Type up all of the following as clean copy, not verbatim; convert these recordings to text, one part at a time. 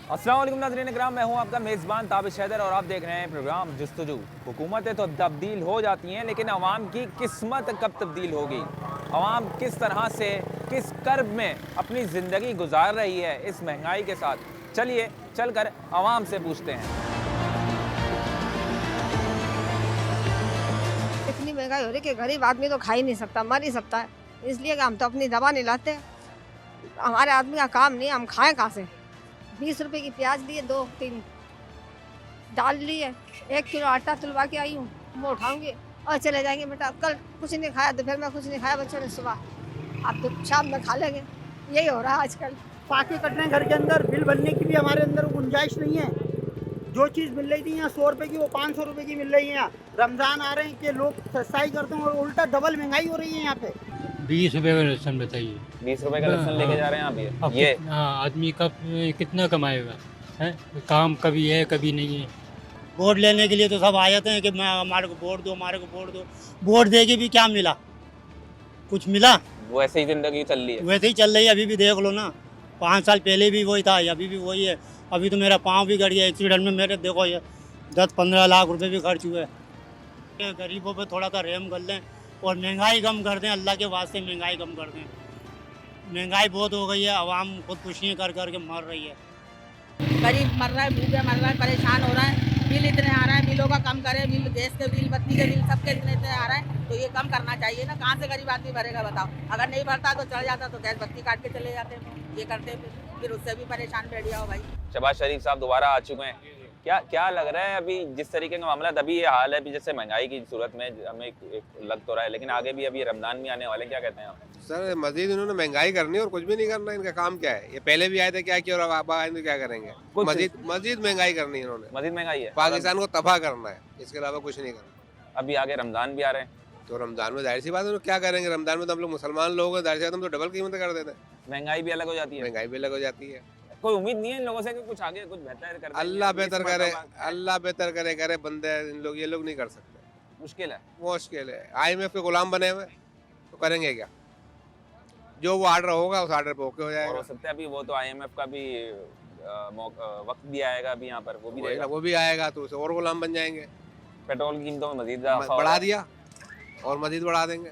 अस्सलाम वालेकुम नाज़रीन इकराम, मैं हूं आपका मेज़बान ताबिश हैदर और आप देख रहे हैं प्रोग्राम जुस्तजू। हुकूमतें तो तब्दील हो जाती हैं, लेकिन आवाम की किस्मत कब तब्दील होगी? आवाम किस तरह से, किस कर्ब में अपनी ज़िंदगी गुजार रही है इस महंगाई के साथ? चलिए चलकर आवाम से पूछते हैं। इतनी महंगाई हो रही कि गरीब आदमी तो खा ही नहीं सकता, मर ही सकता है। इसलिए कि हम तो अपनी दवा नहीं लाते। हमारे आदमी का काम नहीं है, हम खाएं कहाँ से? 20 रुपए की प्याज लिए, 2-3 दाल लिए, 1 किलो आटा तुलवा के आई हूँ। वो उठाऊंगी और चले जाएंगे। बेटा कल कुछ नहीं खाया, दोपहर में कुछ नहीं खाया बच्चों ने, सुबह आप तो शाम में खा लेंगे। यही हो रहा है आजकल। फाके कट रहे हैं घर के अंदर, बिल भरने की भी हमारे अंदर गुंजाइश नहीं है। जो चीज़ मिल रही थी यहाँ 100 रुपए की, वो 500 रुपए की मिल रही है। यहाँ रमज़ान आ रहे हैं कि लोग सस्ताई करते हैं और उल्टा डबल महंगाई हो रही है यहाँ पे। 20 रुपए का लहसुन बताइए। 20 रुपए का लहसुन लेके जा रहे हैं आप अब ये हाँ, आदमी कब कितना कमाएगा है? काम कभी है कभी नहीं है। वोट लेने के लिए तो सब आ जाते हैं कि मैं हमारे को वोट दो, हमारे को वोट दो। वोट दे के भी क्या मिला? कुछ मिला? वो ऐसे ही ज़िंदगी चल रही है। वैसे ही चल रही है। अभी भी देख लो ना, 5 साल पहले भी वही था, अभी भी वही है। अभी तो मेरा पाँव भी गड़ गया एक्सीडेंट में मेरे। देखो ये 10-15 लाख रुपए भी खर्च हुए। गरीबों पे थोड़ा सा रहम कर लें और महंगाई कम कर दें। अल्लाह के वास्ते महंगाई कम कर दें। महंगाई बहुत हो गई है, आवाम खुदकुशियाँ कर कर के मर रही है। गरीब मर रहा है, भूखे मर रहा है, परेशान हो रहा है। बिल इतने आ रहा है, बिलों का कम करे। बिल, गैस के बिल, बत्ती के बिल, सबके इतने इतने आ रहा है, तो ये कम करना चाहिए ना। कहाँ से गरीब आदमी भरेगा बताओ? अगर नहीं भरता तो चल जाता, तो गैस बत्ती काट के चले जाते हैं। ये करते फिर उससे भी परेशान बैठ जाओ भाई। शहबाज शरीफ साहब दोबारा आ चुके हैं। क्या क्या लग रहा है अभी जिस तरीके का मामला अभी ये हाल है, अभी जैसे महंगाई की सूरत में हमें एक लग तो रहा है, लेकिन आगे भी अभी रमजान भी आने वाले हैं, क्या कहते हैं आप? सर मजीद इन्होंने महंगाई करनी है और कुछ भी नहीं करना। इनका काम क्या है? ये पहले भी आए थे, क्या किया, और अब आए तो क्या करेंगे? कुछ मजीद महंगाई करनी है इन्होंने। मजीद महंगाई है, पाकिस्तान को तबाह करना है, इसके अलावा कुछ नहीं करना। अभी आगे रमजान भी आ रहे हैं। तो रमजान में जाहिर सी बात है क्या करेंगे? रमजान में तो हम लोग मुसलमान लोग हैं, जाहिर सी बात हम तो डबल कीमतें कर देते हैं। महंगाई भी अलग हो जाती है। महंगाई भी अलग हो जाती है। कोई उम्मीद नहीं है इन लोगों से कि कुछ आगे कुछ बेहतर कर देंगे? अल्लाह बेहतर इस करे, मरतबा अल्लाह बेहतर करे। करे बंदे इन लोग, ये लोग नहीं कर सकते। मुश्किल है। मुश्किल है। IMF के गुलाम बने हुए तो करेंगे क्या? जो वो ऑर्डर होगा उस ऑर्डर पे ओके हो और जाएगा। हो सकता है अभी वो तो IMF का भी वक्त भी आएगा अभी यहाँ पर, वो भी रहेगा। वो भी आएगा तो उसे और गुलाम बन जाएंगे। पेट्रोल की कीमतों में मजीद इजाफा बढ़ा होगा। दिया और मजीद बढ़ा देंगे।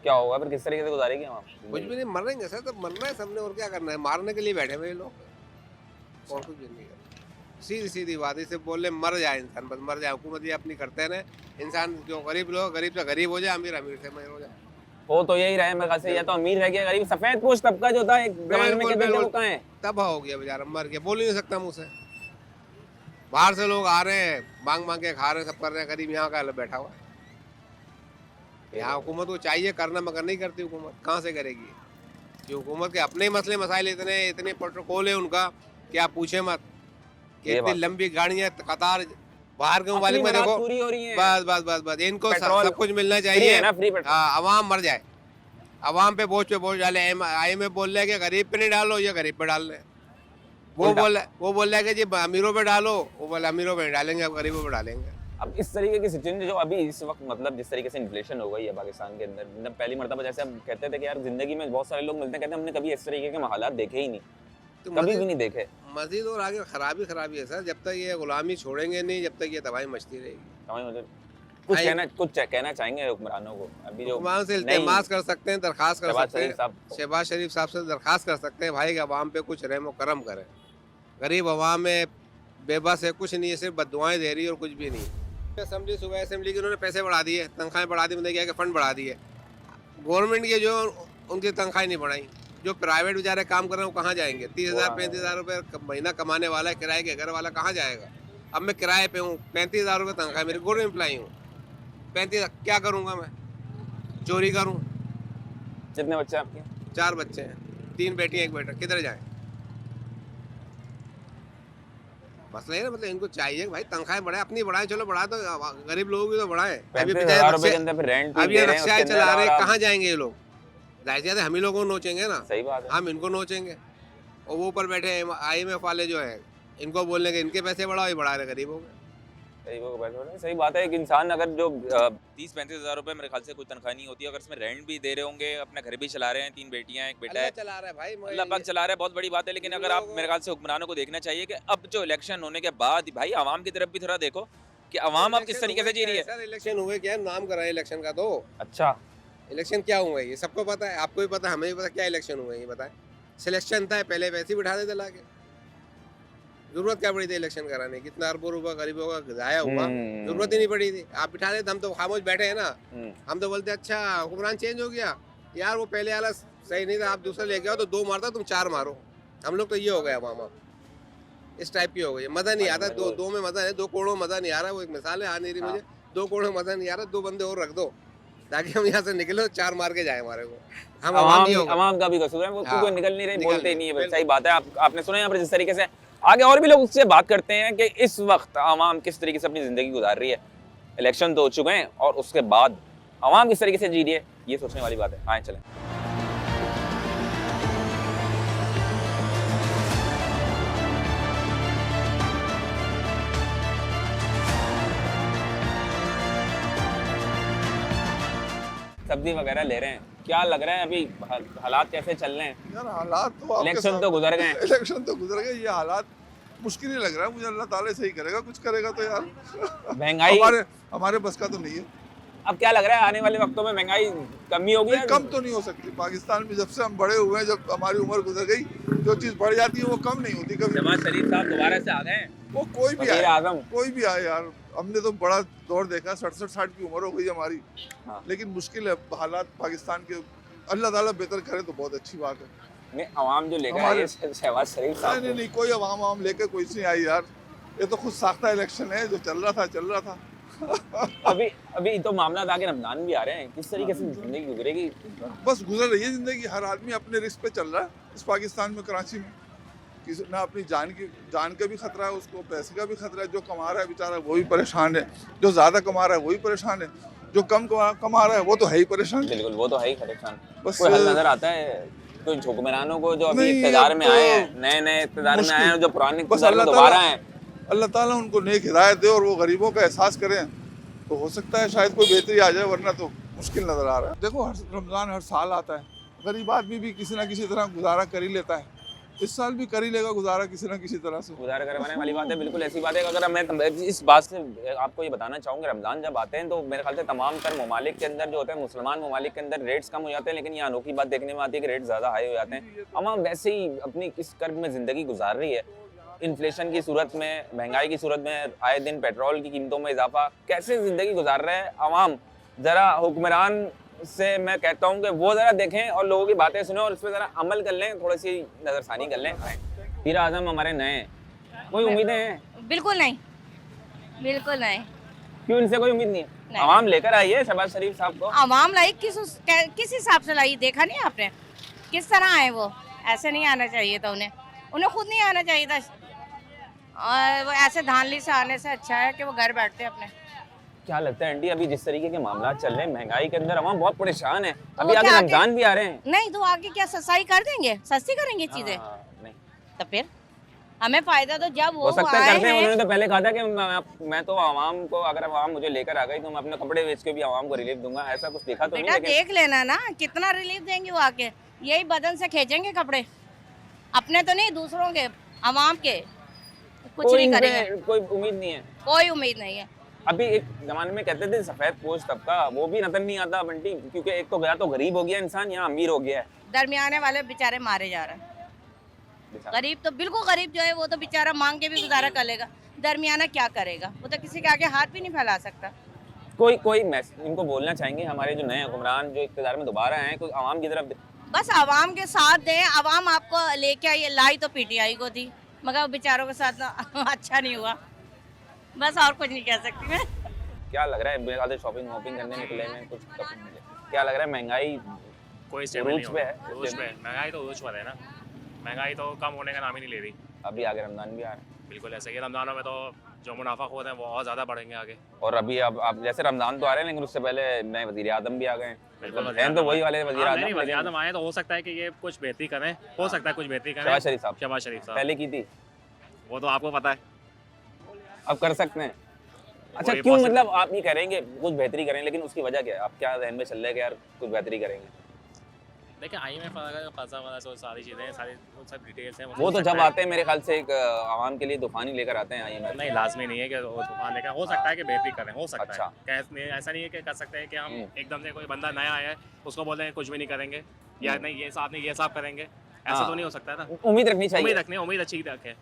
क्या होगा फिर? किस तरीके से गुजारेगी हम? कुछ भी नहीं, मरेंगे सर। तो मरना है सबने, और क्या करना है? मारने के लिए बैठे हुए ये लोग, और कुछ भी नहीं करना। सीधी सीधी बात, इसे बोले मर जाए इंसान, बस मर जाए। हुकूमत ये अपनी करते रहे। इंसान जो गरीब लोग, गरीब से गरीब हो जाए, अमीर अमीर से अमीर हो जाए। हो तो यही रहे मेरे ख्याल से, या तो अमीर रह गया, गरीब सफेद पोश तबका जो था एक जमाने में बिल्कुल, कहते थे, वो बिल्कुल। कहाँ है? तबाह हो गया बेचारा, मर गया। बोल ही नहीं सकता मुँह से। बाहर से लोग आ रहे हैं, मांग मांग के खा रहे हैं, सब कर रहे हैं। गरीब यहाँ का बैठा हुआ है। यहाँ हुकूमत को चाहिए करना, मगर नहीं करती हुकूमत। कहाँ से करेगी? कि हुकूमत के अपने ही मसले मसाइल इतने इतने प्रोटोकॉल है उनका कि आप पूछे मत। कि ये इतनी बात लंबी गाड़ियाँ, कतार। बाहर के ममालिक अपनी में देखो, मुराद पूरी हो रही है। बस बस बस बस इनको पेट्रोल सब कुछ मिलना फ्री चाहिए। है ना, फ्री पेट्रोल। हाँ, अवाम मर जाए। अवाम पे बोझ डाले। IMF बोल रहे हैं कि गरीब पे नहीं डालो, ये गरीब पे डाल रहे हैं। उल्टा। वो बोल रहा है कि जी अमीरों पे डालो, वो बोले अमीरों पे नहीं डालेंगे, अब गरीबों पे डालेंगे। अब इस तरीके की सिचुएशन जो अभी इस वक्त, मतलब जिस तरीके से इन्फ्लेशन हो गई है पाकिस्तान के अंदर, मतलब पहली मर्तबा जैसे हम कहते थे कि यार जिंदगी में बहुत सारे लोग मिलते हैं, कहते हैं हमने कभी इस तरीके के हालात देखे ही नहीं, तो कभी भी नहीं देखे। मजीद और आगे खराबी है सर। जब तक ये गुलामी छोड़ेंगे नहीं, जब तक ये तबाही मचती रहेगी। समझ मुझे कुछ आई- कहना चाहेंगे हुक्मरानों को अभी जो हुक्मरान से नई- इल्तिमास कर सकते हैं, दरखास्त कर शहबाज सकते शरीफ हैं। साहब शहबाज शरीफ साहब से दरखास्त कर सकते हैं भाई कि अवाम पे कुछ रहम व करम करें। गरीब अवाम में बेबस है, कुछ नहीं है, सिर्फ बददुआएं दे रही है और कुछ भी नहीं। असेंबली, सुबह असेंबली के उन्होंने पैसे बढ़ा दिए, तनख्वाहें बढ़ा दी, मतलब क्या कि फंड बढ़ा दिए। गवर्नमेंट के जो उनकी तनख्वाहें नहीं बढ़ाई। जो प्राइवेट बेचारे काम कर रहे हैं वो कहाँ जाएंगे? 30,000 35,000 रुपये महीना कमाने वाला है, किराए के घर वाला कहाँ जाएगा? अब मैं किराए पे हूँ, 35,000 रुपये तनख्वाह, मेरी गवर्नमेंट एम्प्लॉई हूँ। 35 क्या करूँगा मैं? चोरी करूँ? कितने बच्चे आपके? 4 बच्चे हैं, 3 बेटियाँ 1 बेटा, किधर जाएं? मसला है ना, मतलब इनको चाहिए कि भाई तनख्वाहें बढ़ाएं, अपनी बढ़ाएं। चलो बढ़ा तो, गरीब लोगों की तो बढ़ाएं। अभी 35,000 रुपए के अंदर फिर रेंट अब ये रिक्शाएं चला रहे हैं, कहाँ जाएंगे ये लोग? जाहिर सी बात है हम ही लोगों को नोचेंगे ना। सही बात है। हम इनको नोचेंगे और वो ऊपर बैठे IMF वाले जो है, इनको बोलने के इनके पैसे बढ़ाओ, ये बढ़ा रहे गरीबों के। सही बात है। एक इंसान अगर जो 30-35 हज़ार रुपए मेरे ख्याल से कोई तनख्वाह नहीं होती, अगर इसमें रेंट भी दे रहे होंगे, अपना घर भी चला रहे हैं, 3 बेटियां एक बेटा अल्लाह है, चला रहा है भाई, अल्लाह पाक चला रहा है, बहुत बड़ी बात है। लेकिन अगर आप मेरे ख्याल से हुक्मरानों को देखना चाहिए कि अब जो इलेक्शन होने के बाद भाई आवाम की तरफ भी थोड़ा देखो कि आवाम अब किस तरीके से जी रही है। सर इलेक्शन हुए क्या, नाम कराए इलेक्शन का, तो अच्छा, इलेक्शन क्या हुआ है ये सबको पता है, आपको भी पता है, हमें भी पता है क्या इलेक्शन हुआ है ये बताएं। सिलेक्शन था, पहले वैसे ही बिठा देते ला के, जरूरत क्या पड़ी थी इलेक्शन कराने की, कितना अरबों रुपया गरीबों का जाया हुआ, जरूरत ही नहीं पड़ी थी। आप बिठा देते, हम तो खामोश बैठे हैं ना, हम तो बोलते अच्छा हुक्मरान चेंज हो गया यार, वो पहले वाला सही नहीं था, आप दूसरा लेके आओ तो 2 मारता तुम 4 मारो। हम लोग तो ये हो गया मामा, इस टाइप की हो गई, मजा नहीं आता। दो में मजा है, 2 करोड़ मजा नहीं आ रहा, वो एक मिसाल है, आ नहीं रही मुझे। 2 करोड़ मजा नहीं आ रहा, 2 बंदे और रख दो ताकि हम यहाँ से निकले, 4 मार के जाए हमारे को। हम आवाम नहीं होगा, आवाम का भी कसूर है, वो हाँ, कोई निकल नहीं रहे, निकल बोलते ही नहीं, नहीं है। बिल्कुल। सही बात है। आपने सुना यहाँ पर जिस तरीके से आगे और भी लोग उससे बात करते हैं कि इस वक्त आवाम किस तरीके से अपनी ज़िंदगी गुजार रही है। इलेक्शन तो हो चुके हैं और उसके बाद आवाम किस तरीके से जी रही है, ये सोचने वाली बात है। आए चलें। सब्जी वगैरह ले रहे हैं, क्या लग रहा है अभी हालात कैसे चल रहे हैं? यार हालात तो आपके इलेक्शन तो गुजर गए, इलेक्शन तो गुजर गए, ये हालात मुश्किल ही लग रहा है मुझे। अल्लाह ताला सही करेगा, कुछ करेगा तो यार। महंगाई हमारे बस का तो नहीं है। अब क्या लग रहा है आने वाले वक्तों में महंगाई कमी होगी? नहीं, कम तो नहीं हो सकती। पाकिस्तान में जब से हम बड़े हुए हैं, जब हमारी उम्र गुजर गई, जो चीज़ बढ़ जाती है वो कम नहीं होती कभी। नवाज शरीफ साहब दोबारा से आ गए हैं, वो कोई भी वज़ीर आए, आज़म। कोई भी आए यार, हमने तो बड़ा दौर देखा, 67-60 की उम्र हो गई हमारी। हाँ। लेकिन मुश्किल है हालात पाकिस्तान के, अल्लाह ताला बेहतर करे तो बहुत अच्छी बात है। नहीं, आवाम जो लेकर हमारे- आई है शहबाज शरीफ साहब नहीं नहीं, कोई अवाम लेके कोई नहीं आई यार, ये तो खुद साख्ता इलेक्शन है, जो चल रहा था। अभी अभी तो मामला था कि रमजान भी आ रहे हैं, किस तरीके से जिंदगी गुजरेगी? बस गुजर रही है जिंदगी, हर आदमी अपने रिस्क पे चल रहा है इस पाकिस्तान में, कराची में। किसी ना अपनी जान का भी खतरा है उसको, पैसे का भी खतरा है। जो कमा रहा है बेचारा वो भी परेशान है, जो ज़्यादा कमा रहा है वो भी परेशान है, जो कम कमा रहा है वो तो है ही परेशान। बिल्कुल, वो तो है ही परेशान। बस कोई हल नजर आता है कुछ हुक्मरानों को जो अभी नहीं, इक़्तिदार में तो आए हैं, नए इक़्तिदार में आए हैं, जो पुराने बस इक़्तिदार में अल्लाह दोबारा ताला- आए, अल्लाह ताला उनको नेक हिदायत दे और वो गरीबों का एहसास करें तो हो सकता है शायद कोई बेहतरी आ जाए, वरना तो मुश्किल नज़र आ रहा है। देखो रमज़ान हर साल आता है, गरीब आदमी भी किसी ना किसी तरह गुजारा कर ही लेता है, इस साल भी कर ही लेगा गुजारा किसी ना किसी तरह से। गुजारा करवाने वाली बात है। बिल्कुल ऐसी बात है। अगर मैं इस बात से आपको ये बताना चाहूँगा, रमज़ान जब आते हैं तो मेरे ख्याल से तमाम तर ममालिक के अंदर जो होते हैं, मुसलमान ममालिक के अंदर रेट्स कम हो जाते हैं, लेकिन ये अनोखी बात देखने में आती है कि रेट ज़्यादा हाई हो जाते हैं। अवाम वैसे ही अपनी इस कर्ब में ज़िंदगी गुजार रही है। इन्फ्लेशन की सूरत में, महंगाई की सूरत में, आए दिन पेट्रोल की कीमतों में इजाफा, कैसे ज़िंदगी गुजार रहे हैं अवाम। ज़रा हुक्मरान से मैं कहता हूँ कि वो ज़रा देखें और लोगों की बातें सुने और इस पर ज़रा अमल कर लें, थोड़ी सी नज़रसानी कर लें। वज़ीर आज़म हमारे नए हैं, कोई उम्मीदें हैं? बिल्कुल नहीं, बिल्कुल नहीं। क्यों, इनसे कोई उम्मीद नहीं है? नहीं। आवाम लेकर आई है शहबाज शरीफ साहब को। आवाम लाई किस हिसाब से लाई, देखा नहीं आपने किस तरह आए वो? ऐसे नहीं आना चाहिए था उन्हें खुद नहीं आना चाहिए था। और वो ऐसे धानली से आने से अच्छा है कि वो घर बैठते अपने। क्या लगता है आंटी, अभी जिस तरीके के मामला चल रहे हैं, महंगाई के अंदर आवाम बहुत परेशान है। तो अभी वो आगे क्या रमजान भी आ रहे हैं। नहीं तो आगे क्या सस्ताई कर देंगे, सस्ती करेंगे चीजें? नहीं, तो फिर हमें फायदा तो जब वो हो सकता है आए करते हैं। हैं। उन्होंने तो पहले कहा था कि मैं तो आवाम को, अगर आवाम मुझे लेकर आ गई तो मैं अपने कपड़े बेच के भी आवाम को रिलीफ दूंगा। ऐसा कुछ देखा तो नहीं, बेटा लेकिन देख लेना ना कितना रिलीफ देंगे वो आके, यही बदन से खींचेंगे कपड़े, अपने तो नहीं दूसरों के, आवाम के। कुछ कोई नहीं इनपे करेंगे, कोई उम्मीद नहीं है। कोई उम्मीद नहीं है। अभी एक जमाने में कहते थे सफेद पोश तबका, वो भी नजर नहीं आता बंटी, क्योंकि एक तो गया तो गरीब हो गया इंसान, यहाँ अमीर हो गया है दरमियाने वाले बेचारे मारे जा रहे हैं। बेचारा। गरीब तो बिल्कुल गरीब जो है वो तो बेचारा मांग के भी गुजारा कर लेगा, दरमियाना क्या करेगा? वो तो किसी के आगे हाथ भी नहीं फैला सकता। कोई इनको बोलना चाहेंगे हमारे जो नए हुक्मरान जो इक़्तिदार में दोबारा आए हैं, कोई आवाम की तरफ बस आवाम के साथ दें, आवाम आपको लेके आई, लाई तो पीटीआई को थी, मगर बेचारों के साथ अच्छा नहीं हुआ। बस और कुछ नहीं कह सकती मैं। क्या लग रहा है? मेरे ख्याल से शॉपिंग वॉपिंग करने निकले में कुछ क्या लग रहा है? महंगाई कोई स्टेबल नहीं उरूज पे है? होगा। उरूज पे महंगाई तो उरूज पर है ना, महंगाई तो कम होने का नाम ही नहीं ले रही। अभी आगे रमजान भी आ रहा है। बिल्कुल ऐसे ही रमजानों में तो जो मुनाफा खोद है वो और ज़्यादा बढ़ेंगे आगे। और अभी अब जैसे रमजान तो आ रहे हैं, लेकिन उससे पहले नए वज़ीर आज़म भी आ गए हैं। बिल्कुल, हैं तो वही वाले वज़ीर हाँ, आज़म, नहीं वज़ीर लेकिन आज़म आए तो हो सकता है कि ये कुछ बेहतरी करें, हो सकता है कुछ बेहतरी करें। शहबाज शरीफ साहब शहबाज शरीफ साहब पहले की थी, वो तो आपको पता है। अब कर सकते हैं। अच्छा कोई क्यों, possible- मतलब आप ये करेंगे कुछ बेहतरी करेंगे, लेकिन उसकी वजह क्या है? आप क्या ध्यान में चल रहा है कि यार कुछ बेहतरी करेंगे? देखिए IMF वगैरह फंसा वाला जो सारी चीज़ें सारी वो सब डिटेल्स हैं वो हो तो सकता जब है- आते हैं मेरे ख्याल से एक आवाम के लिए तूफान ही लेकर आते हैं IMF। नहीं, लाजमी नहीं है कि वो तूफान लेकर, हो सकता है कि बेहतरी करें, हो सकता अच्छा। है ऐसा नहीं है कि कर सकते हैं कि हम एकदम से कोई बंदा नया आया है उसको बोल रहे हैं कुछ भी नहीं करेंगे या नहीं ये साहब नहीं ये साहब करेंगे, ऐसा हाँ। तो नहीं हो सकता ना। उम्मीद रखनी चाहिए, उम्मीद रखनी है, उम्मीद अच्छी रखें,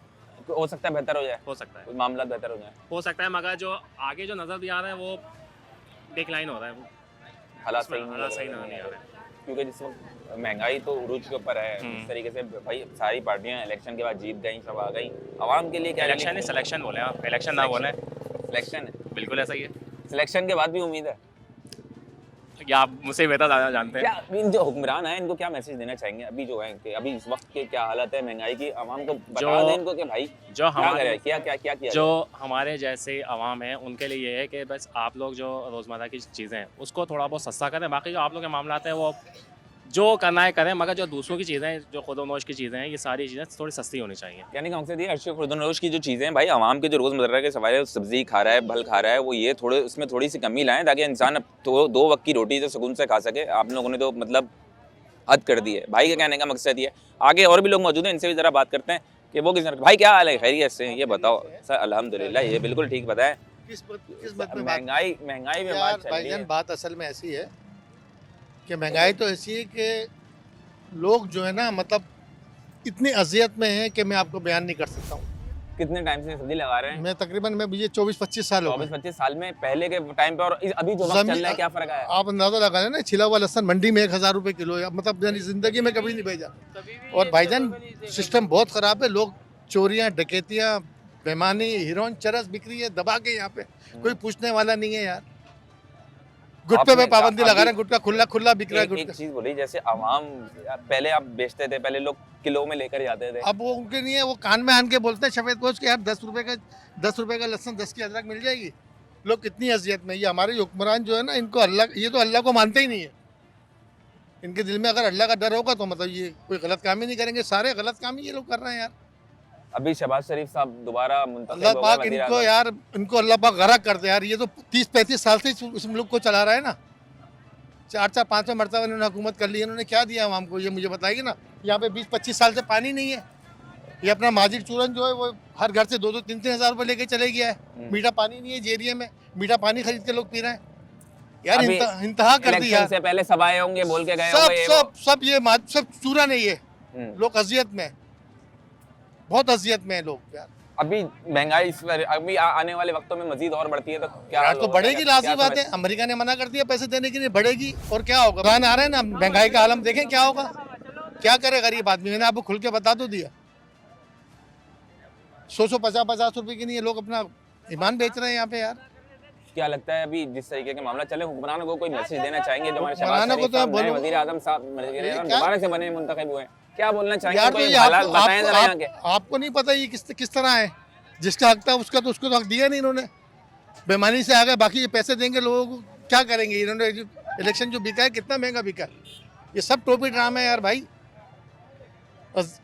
हो सकता है बेहतर हो जाए, हो सकता है, कुछ मामला बेहतर हो जाए, हो सकता है, मगर जो आगे जो नज़र भी आ रहा है वो डिक्लाइन हो रहा है, वो हालात उसमें सही नहीं हालात लग सही रहे हैं। नहीं आ रहे हैं। क्योंकि जिस वक्त महंगाई तो उरूज के ऊपर है, इस तरीके से भाई सारी पार्टियां इलेक्शन के बाद जीत गई, सब आ गई, आवाम के लिए क्या इलेक्शन है, सिलेक्शन बोले आप, इलेक्शन ना बोले, सिलेक्शन है, बिल्कुल ऐसा ही है। सिलेक्शन के बाद भी उम्मीद है। या आप मुझसे बेहतर ज़्यादा जानते हैं। क्या इन जो हुक्मरान हैं इनको क्या मैसेज देना चाहेंगे अभी जो है कि अभी इस वक्त के क्या हालत है महंगाई की, आवाम को बता जो- दें इनको कि भाई जो क्या हमारे करें, क्या क्या क्या किया जो हमारे जैसे आवाम है उनके लिए ये है कि बस आप लोग जो रोज़मर्रा की चीज़ें हैं उसको थोड़ा बहुत सस्ता करें, बाकी जो आप लोग के मामला हैं वो जो करना है करें, मगर जो दूसरों की चीज़ें जो खुदोनोश की चीज़ें हैं ये सारी चीज़ें थोड़ी सस्ती होनी चाहिए। कहने का मकसद ये अर्शद खुर्दनरोश की जो चीज़ें हैं भाई आवाम के जो रोज़मर्रा के सवाल है, सब्जी खा रहा है, फल खा रहा है, वो ये थोड़े उसमें थोड़ी सी कमी लाएं ताकि इंसान अब तो 2 वक्त की रोटी तो सुकून से खा सके। आप लोगों ने तो मतलब हद कर दी है। भाई के कहने का मकसद ये, आगे और भी लोग मौजूद हैं, इनसे भी ज़रा बात करते हैं कि वो किस तरह। भाई क्या हाल है, खैरियत से? ये बताओ सर। अल्हम्दुलिल्लाह, ये बिल्कुल ठीक बताएं। किस बात में महंगाई में यार बात चल रही भाईजान, है। बात असल में ऐसी है कि महंगाई तो ऐसी है कि लोग जो है ना मतलब इतनी अजियत में है कि मैं आपको बयान नहीं कर सकता हूँ। कितने टाइम से सब्जी लगा रहे हैं? मैं तकरीबन मैं मुझे 24-25 साल हो गए। 24-25 साल में पहले के टाइम पे और अभी जो वक्त चल रहा है क्या फ़र्क है? आप अंदाजा लगा रहे हैं ना, छिला हुआ लहसन मंडी में 1000 रुपये किलो है, मतलब यानी जिंदगी में कभी नहीं भेजा। और भाईजान सिस्टम बहुत ख़राब है, लोग चोरियाँ, डकैतियाँ, बेईमानी, हिरोइन चरस बिक्री है दबा के यहाँ पे, कोई पूछने वाला नहीं है यार। गुटखे पे पाबंदी लगा रहे हैं, गुटखा खुला खुला बिक रहा है एक गुटखा। चीज बोली, जैसे आवाम पहले आप बेचते थे, पहले लोग किलो में लेकर जाते थे, अब वो उनके नहीं है, वो कान में आन के बोलते हैं सफेद पोश के यार 10 रुपए का लहसन 10 की अदरक मिल जाएगी। लोग कितनी अजियत में, ये हमारे हुक्मरान जो है ना, इनको अल्लाह, ये तो अल्लाह को मानते ही नहीं है। इनके दिल में अगर अल्लाह का डर होगा तो मतलब ये कोई गलत काम ही नहीं करेंगे, सारे गलत काम ही ये लोग कर रहे हैं यार। अभी शहबाज शरीफ साहब दोबारा मुंतखब अल्लाह हो गए पाक वज़ीर इनको आज़म। यार, इनको अल्लाह पाक गरक कर दे यार। ये तो 30-35 साल से इस मुल्क को चला रहा है ना, 4-4 5 मरतबा इन्होंने हुकूमत कर ली है। इन्होंने क्या दिया आवाम को, ये मुझे बताइए ना। यहाँ पे 20-25 साल से पानी नहीं है। ये अपना माजिद चूरन जो है वो हर घर से 2-2 3-3 हज़ार रुपये लेके चले गया है। मीठा पानी नहीं है इस एरिया में, मीठा पानी खरीद के लोग पी रहे हैं यार। अभी इंतहा कर दी इलेक्शन यार। से पहले सब आए होंगे, बोल के गए सब होंगे सब सब ये सब चूरा नहीं है। हम्म। लोग अजियत में, बहुत अजियत में है लोग यार। अभी महंगाई इस बार अभी आने वाले वक्तों में मजीद और बढ़ती है तो क्या यार हाल तो होगा? बढ़ेगी, क्या- लाजमी क्या बात है। समझ- अमेरिका ने मना कर दिया पैसे देने के लिए, बढ़ेगी। और क्या होगा, बयान आ रहे हैं ना, महंगाई का आलम देखें क्या होगा, क्या करे गरीब आदमी। मैंने आपको खुल के बता तो दिया। 100-150 रुपए की नहीं है, लोग अपना ईमान बेच रहे हैं यहाँ पे यार। क्या लगता है अभी जिस तरीके के मामला चले, हुक्मरानों को कोई मैसेज देना चाहेंगे जो हमारे हुक्मरानों को तो मैं बोलूं- वज़ीर आज़म साहब क्या- दोबारा से बने मुंतखब हुए हैं, क्या बोलना चाहेंगे? यार तो कोई ये हालात बताएं जरा यहाँ आपको, के। आपको नहीं पता ये किस तरह है। जिसका हक था उसका तो उसको तो हक दिया नहीं इन्होंने, बेईमानी से आ गए। बाकी ये पैसे देंगे लोगों को, क्या करेंगे इन्होंने। इलेक्शन जो बिका है कितना महंगा बिका है, ये सब टोपी ड्रामा है यार भाई।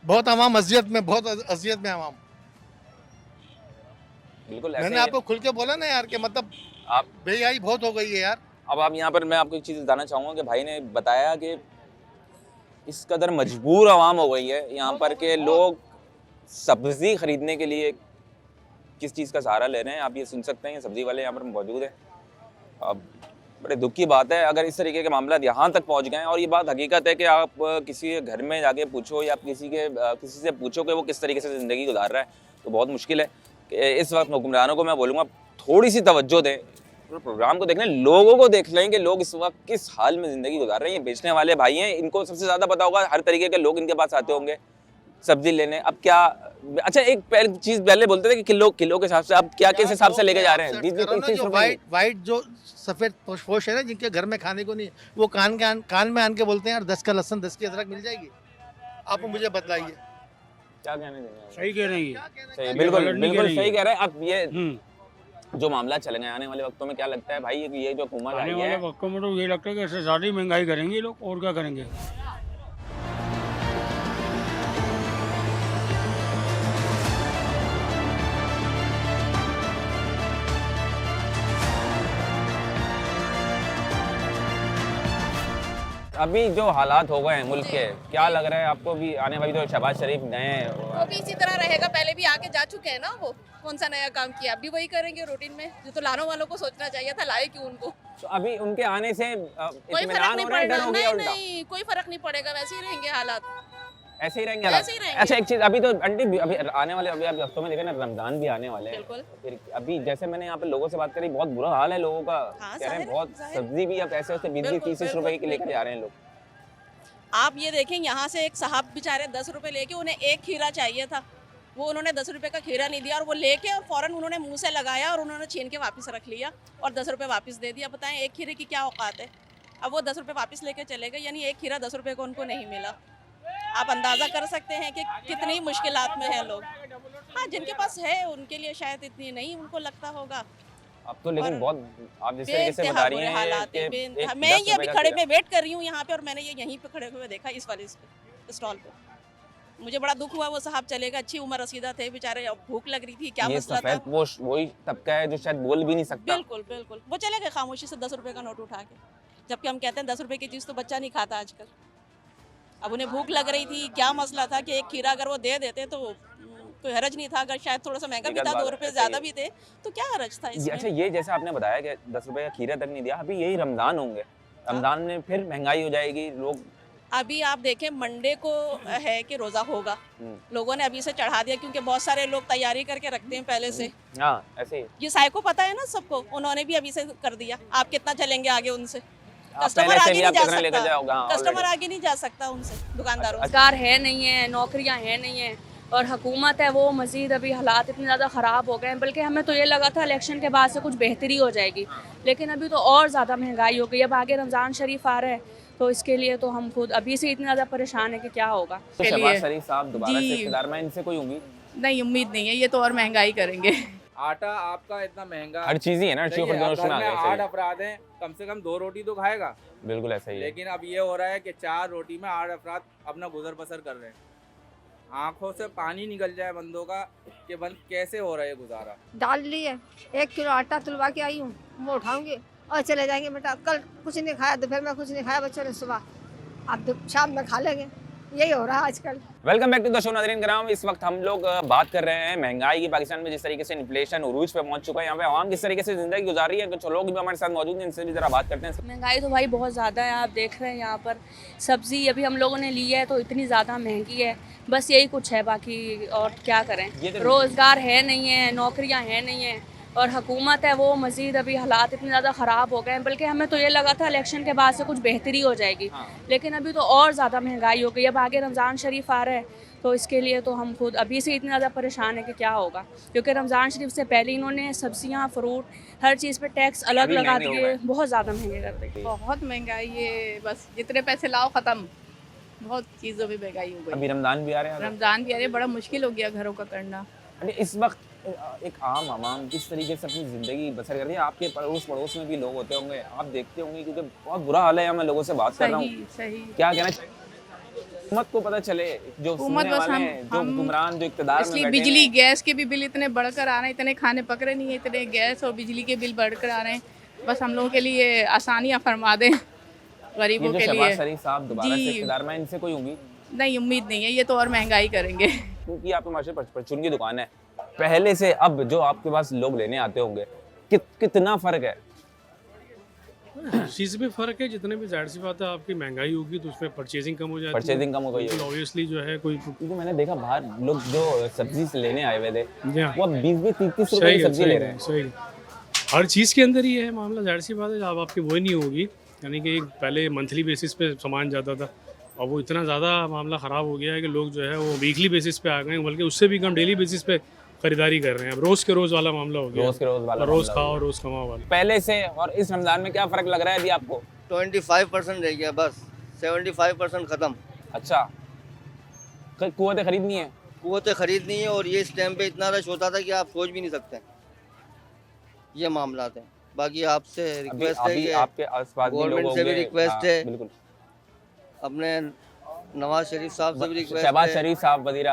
बहुत आवाम अजियत में, बहुत अजियत में आवाम। बिल्कुल ऐसे मैंने ही है। आपको खुल के बोला ना यार कि मतलब आप बेहयाई बहुत हो गई है यार। अब आप यहाँ पर मैं आपको एक चीज़ बताना चाहूँगा कि भाई ने बताया कि इस कदर मजबूर आवाम हो गई है यहाँ पर के लोग सब्ज़ी ख़रीदने के लिए किस चीज़ का सहारा ले रहे हैं। आप ये सुन सकते हैं, सब्ज़ी वाले यहाँ पर मौजूद हैं। अब बड़े दुख की बात है अगर इस तरीके के मामला यहाँ तक पहुँच गए हैं। और ये बात हकीकत है कि आप किसी के घर में जाके पूछो या आप किसी से पूछो कि वो किस तरीके से ज़िंदगी गुजार रहा है तो बहुत मुश्किल है। कि इस वक्त हुक्मरानों को मैं बोलूँगा थोड़ी सी तवज्जो दें, प्रोग्राम को देख लें, लोगों को देख लें कि लोग इस वक्त किस हाल में ज़िंदगी गुजार रहे हैं। ये बेचने वाले भाई हैं, इनको सबसे ज़्यादा पता होगा, हर तरीके के लोग इनके पास आते होंगे सब्जी लेने। अब क्या, अच्छा एक चीज़ पहले बोलते थे कि किलो के हिसाब से, अब क्या किस हिसाब से लेके जा रहे हैं? बीस करो ना, 30 जो रुपए वाइट जो सफेद पोश है ना, जिनके घर में खाने को नहीं, वो कान में आन के बोलते हैं यार 10 का लहसन 10 की अदरक मिल जाएगी। आप मुझे बताइए क्या कहने देंगे? सही कह रहे हैं ये। सही, बिल्कुल गलत नहीं बिल्कुल कह रही सही है। कह रहे हैं। अब ये जो मामला चल गए आने वाले वक्तों में, क्या लगता है भाई ये जो हुकूमत आने आई वाले है, वक्त में तो ये लगता है कि इससे ज़्यादा ही महंगाई करेंगे ये लोग, और क्या करेंगे। अभी जो हालात हो गए हैं मुल्क के, क्या लग रहा है आपको भी आने वाली जो शहबाज शरीफ नए वो भी इसी तरह रहेगा, पहले भी आके जा चुके हैं ना, वो कौन सा नया काम किया, अभी वही करेंगे रूटीन में, जो तो लाने वालों को सोचना चाहिए था, लाए क्यों उनको। तो अभी उनके आने से कोई फर्क इत्मीनान नहीं हो रहा है, डर पड़ेगा, हो गया नहीं उल्टा? नहीं कोई फर्क नहीं पड़ेगा, वैसे ही रहेंगे हालात, ऐसे ही रहेंगे हालात? ऐसे ही रहेंगे। अच्छा एक चीज, अभी तो आंटी अभी आने वाले अभी हफ्तों में देखे ना, रमजान भी आने वाले हैं, बिल्कुल। फिर अभी जैसे मैंने यहाँ पे लोगों से बात करी, बहुत बुरा हाल है लोगों का, हाँ, कह रहे हैं जाहिर है, बहुत जाहिर है। सब्जी भी अब ऐसे ऐसे 20-30 बिल्कुल, रुपए की लेकर जा रहे हैं लोग। आप ये देखें, यहाँ से एक साहब बेचारे 10 रुपए लेके, उन्हें एक खीरा चाहिए था, वो उन्होंने 10 रुपए का खीरा नहीं दिया, और वो लेके और फौरन उन्होंने मुंह से लगाया और उन्होंने छीन के वापस रख लिया और 10 रुपए वापस दे दिया। बताएं एक खीरे की क्या औकात है। अब वो 10 रुपए वापस लेके चले गए, यानी एक खीरा 10 रुपए को उनको नहीं मिला। आप अंदाज़ा कर सकते हैं कि कितनी मुश्किलात में हैं लोग। हाँ, जिनके पास है उनके लिए शायद इतनी नहीं उनको लगता होगा। अब तो लेकिन और बहुत आप जिस तरीके से बेइंतहा बता रही बुरे हैं हालात कि हैं, एक बेइंतहा। 10 मैं ये रुपए अभी का खड़े खीरा। में वेट कर रही हूँ यहाँ पे, और मैंने ये यहीं पे खड़े हुए देखा, इस वाले स्टॉल पे। मुझे बड़ा दुख हुआ, वो साहब चले गए, अच्छी उम्र रसीदा थे बेचारे, अब भूख लग रही थी, क्या ये मसला था। सफेद पोश वही तबका है जो शायद बोल भी नहीं सकता। बिल्कुल बिल्कुल, वो चले गए खामोशी से 10 रुपए का नोट उठा के, जबकि हम कहते हैं 10 रुपए की चीज़ तो बच्चा नहीं खाता आजकल। अब उन्हें भूख लग रही थी, क्या मसला था कि एक खीरा अगर वो दे देते तो कोई हरज नहीं था, अगर शायद थोड़ा सा महंगा भी था, 2 रुपए ज़्यादा भी थे, तो क्या हरज था इसमें। अच्छा ये जैसे आपने बताया कि 10 रुपए का खीरा तक नहीं दिया, अभी यही रमजान होंगे, रमजान में फिर महंगाई हो जाएगी, लोग अभी आप देखें मंडे को है कि रोज़ा होगा, लोगों ने अभी से चढ़ा दिया, क्योंकि बहुत सारे लोग तैयारी करके रखते हैं पहले से। हाँ ऐसे ही ये साइको पता है ना सबको, उन्होंने भी अभी से कर दिया। आप कितना चलेंगे आगे उनसे, आप कस्टमर पहले से आगे भी नहीं आप जा कितना लेकर सकता, जाओगे, हाँ, कस्टमर already। आगे नहीं जा सकता उनसे, दुकानदारों से। रोजगार है नहीं है, नौकरियां है नहीं है, और हुकूमत है वो मज़ीद अभी हालात इतने ज़्यादा ख़राब हो गए हैं। बल्कि हमें तो ये लगा था इलेक्शन के बाद से कुछ बेहतरी हो जाएगी, लेकिन अभी तो और ज़्यादा महंगाई हो गई। अब आगे रमज़ान शरीफ आ रहा है, तो इसके लिए तो हम खुद अभी से इतने ज़्यादा परेशान है कि क्या होगा। तो शहबाज शरीफ साहब दोबारा से इक़्तिदार में, इनसे कोई उम्मीद नहीं, उम्मीद नहीं है, ये तो और महंगाई करेंगे। आटा आपका इतना महंगा, हर चीज़ ही है ना, सही है, शुगर अब जोश में घर आ में गए, 8 सही। अफराद हैं, कम से कम 2 रोटी तो खाएगा, बिल्कुल ऐसा ही है। लेकिन अब ये हो रहा है कि 4 रोटी में 8 अफराद अपना गुजर बसर कर रहे हैं। आंखों से पानी निकल जाए बंदों का कि बंद कैसे हो रहा है गुजारा। डाल लिए, 1 किलो आटा तुलवा के आई हूँ, वो उठाऊंगी और चले जाएंगे। बेटा कल कुछ नहीं खाया, दोपहर में कुछ नहीं खाया बच्चों ने, सुबह अब शाम में खा लेंगे, यही हो रहा है आजकल। Welcome back to the show नाज़रीन कराम। इस वक्त हम लोग बात कर रहे हैं महंगाई की। पाकिस्तान में जिस तरीके से इन्फ्लेशन उरूज पे पहुंच चुका है, यहाँ पे आवाम किस तरीके से जिंदगी गुजार रही है, कुछ लोग भी हमारे साथ मौजूद हैं, इनसे भी जरा बात करते हैं। महंगाई तो भाई बहुत ज़्यादा है, आप देख रहे हैं यहाँ पर सब्ज़ी अभी हम लोगों ने ली है तो इतनी ज़्यादा महंगी है, बस यही कुछ है, बाकी और क्या करें। रोज़गार है नहीं है, नौकरियाँ हैं नहीं है, और हुकूमत है वो मज़ीद अभी हालात इतने ज़्यादा ख़राब हो गए हैं। बल्कि हमें तो ये लगा था इलेक्शन के बाद से कुछ बेहतरी हो जाएगी, लेकिन अभी तो और ज़्यादा महंगाई हो गई। अब आगे रमज़ान शरीफ आ रहा है, तो इसके लिए तो हम खुद अभी से इतने ज़्यादा परेशान है कि क्या होगा, क्योंकि रमज़ान शरीफ से पहले इन्होंने सब्जियां, फ्रूट, हर चीज़ पे टैक्स अलग लगा दिए, बहुत ज़्यादा महंगे कर दिए। बहुत महंगाई है, बस जितने पैसे लाओ ख़त्म, बहुत चीज़ों में महंगाई हो गई। अभी रमज़ान भी आ रहे हैं, रमज़ान भी आ रही है, बड़ा मुश्किल हो गया घरों का करना। इस वक्त एक आम आवाम किस तरीके से अपनी ज़िंदगी बसर कर रही है। आपके पड़ोस में भी लोग होते होंगे, आप देखते होंगे, क्योंकि बहुत बुरा हाल है। यहाँ मैं लोगों से बात कर रहा हूँ, सही क्या कहना चाहिए हुकूमत को पता चले, जो सुनने वाले हैं, जो हुक्मरान, जो इक़्तिदार में इसलिए बैठे बिजली हैं। गैस के भी बिल इतने बढ़कर आ रहे हैं, इतने खाने पक रहे नहीं है, इतने गैस और बिजली के बिल बढ़कर आ रहे हैं। बस हम लोगों के लिए आसानियाँ फरमा दें, गरीबों ये जो के शहबाज लिए। शरीफ साहब दोबारा से जी। इक़्तिदार में, इनसे कोई उम्मीद नहीं, उम्मीद नहीं है, ये तो और महंगाई करेंगे। क्योंकि आपके माशरे परचून की दुकान है, पहले से अब जो आपके पास लोग लेने आते होंगे, कितना फ़र्क है? चीज़ में फ़र्क है, जितने भी जाहिर सी बात है आपकी महंगाई होगी तो उसमें परचेजिंग कम हो जाती है। परचेजिंग कम हो गई है, ऑब्वियसली जो है कोई, क्योंकि मैंने देखा बाहर लोग जो सब्जी से लेने आए हुए थे, जी हाँ। वो 20-30 रुपए सही की है, सब्जी ले रहे हैं। सही है। हर चीज़ के अंदर ही है मामला, जाहिर सी बात है। अब आपकी वही नहीं होगी, यानी कि पहले मंथली बेसिस पे सामान जाता था, और वो इतना ज़्यादा मामला ख़राब हो गया है कि लोग जो है वो वीकली बेसिस पे आ गए हैं, बल्कि उससे भी कम डेली बेसिस पे खरीदारी कर रहे हैं। अब रोज़ के रोज़ वाला मामला हो गया, रोज़ के रोज़ वाला, रोज़ खाओ रोज़ कमाओ वाला। पहले से और इस रमज़ान में क्या फ़र्क लग रहा है अभी आपको? 25% रह गया, बस 75% ख़त्म। अच्छा, कुव्वत खरीद नहीं है? कुव्वत खरीद नहीं है, और ये इस टाइम पे इतना रश होता था कि आप सोच भी नहीं सकते। ये मामला है। बाकी आपसे रिक्वेस्ट है, ये आपके आसपास भी लोग गवर्नमेंट से भी होंगे, रिक्वेस्ट हाँ, है, बिल्कुल, अपने नवाज शरीफ साहब से भी रिक्वेस्ट शहबाज है, शरीफ साहब, वज़ीर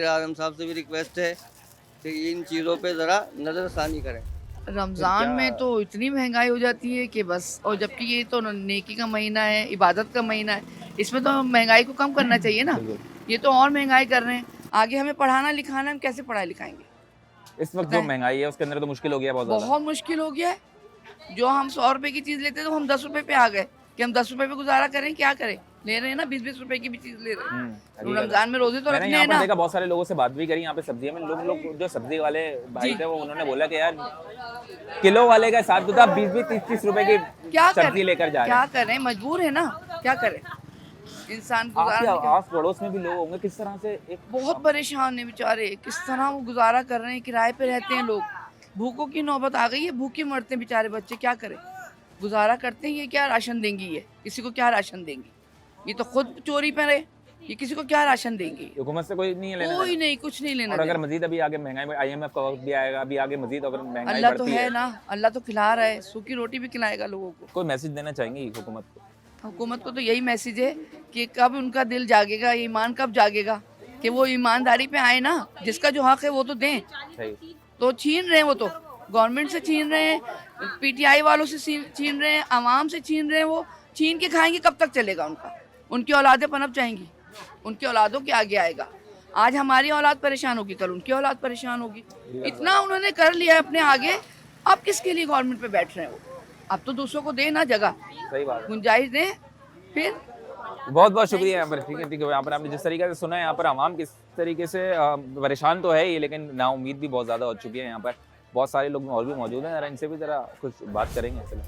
आज़म साहब से भी रिक्वेस्ट है कि इन चीज़ों पे ज़रा नज़रसानी करें। रमज़ान क्या- में तो इतनी महंगाई हो जाती है कि बस, और जबकि ये तो नेकी का महीना है, इबादत का महीना है, इसमें तो महंगाई को कम करना चाहिए ना। ये तो और महंगाई कर रहे हैं। आगे हमें पढ़ाना लिखाना, हम कैसे पढ़ाई लिखाएंगे? इस वक्त जो महंगाई है उसके अंदर तो मुश्किल हो गया बहुत ज़्यादा। बहुत मुश्किल हो गया है। जो हम 100 रुपए की चीज़ लेते थे, तो हम 10 रुपए पे आ गए कि हम 10 रुपए पे गुजारा करें, क्या करें? ले रहे हैं ना, 20-20 रुपए की भी चीज़ ले रहे हैं। तो रमज़ान में रोजे तो मैंने रखने यहाँ हैं पर ना। देखा, बहुत सारे लोगों से बात भी करी यहाँ पे सब्जियों में, लोग जो सब्जी वाले भाई थे वो उन्होंने बोला कि यार किलो वाले का हिसाब तो था 20-20 30-30 रुपए की क्या सब्जी करें? लेकर जा रहे क्या हैं। करें? मजबूर है ना, क्या करें? इंसान आपके गुजारा नहीं कर- आस पड़ोस में भी लोग होंगे, किस तरह से एक बहुत परेशान है बेचारे, किस तरह वो गुजारा कर रहे हैं। किराए पे रहते हैं लोग, भूखों की नौबत आ गई है, भूखे मरते हैं बेचारे बच्चे, क्या करें? गुजारा करते हैं। ये क्या राशन देंगी? ये किसी को क्या राशन देंगी? ये तो खुद चोरी पे रहे, ये किसी को क्या राशन देंगी? हुकूमत से कोई नहीं है लेना कोई देना। नहीं, कुछ नहीं लेना और अगर देना। मजीद अभी आगे महंगाई में IMF का वक्त भी आएगा, अभी आगे मजीद अगर महंगाई अल्लाह तो बढ़ती है ना, अल्लाह तो खिला रहा है, सूखी रोटी भी खिलाएगा लोगों को। कोई मैसेज देना चाहेंगी हुकूमत को? हुकूमत को तो यही मैसेज है कि कब उनका दिल जागेगा, ईमान कब जागेगा, कि वो ईमानदारी पे आए ना, जिसका जो हक है वो तो दें। सही। तो छीन रहे हैं, वो तो गवर्नमेंट से छीन रहे हैं, PTI वालों से छीन रहे हैं, आवाम से छीन रहे हैं। वो छीन के खाएंगे, कब तक चलेगा उनका? उनकी औलादें पनप जाएंगी, उनकी औलादों के आगे आएगा। आज हमारी औलाद परेशान होगी, कल उनकी औलाद परेशान होगी। इतना उन्होंने कर लिया है अपने आगे, अब किसके लिए गवर्नमेंट पे बैठ रहे हैं वो? अब तो दूसरों को दे ना जगह, सही बात है। गुंजाइश दें। फिर बहुत बहुत शुक्रिया यहाँ पर, ठीक है यहाँ पर आपने जिस तरीके से सुना है, यहाँ पर आवाम किस तरीके से परेशान तो है ही, लेकिन नाउम्मीद भी बहुत ज़्यादा हो चुकी है। यहाँ पर बहुत सारे लोग और भी मौजूद हैं, ज़रा इनसे भी ज़रा कुछ बात करेंगे असल में।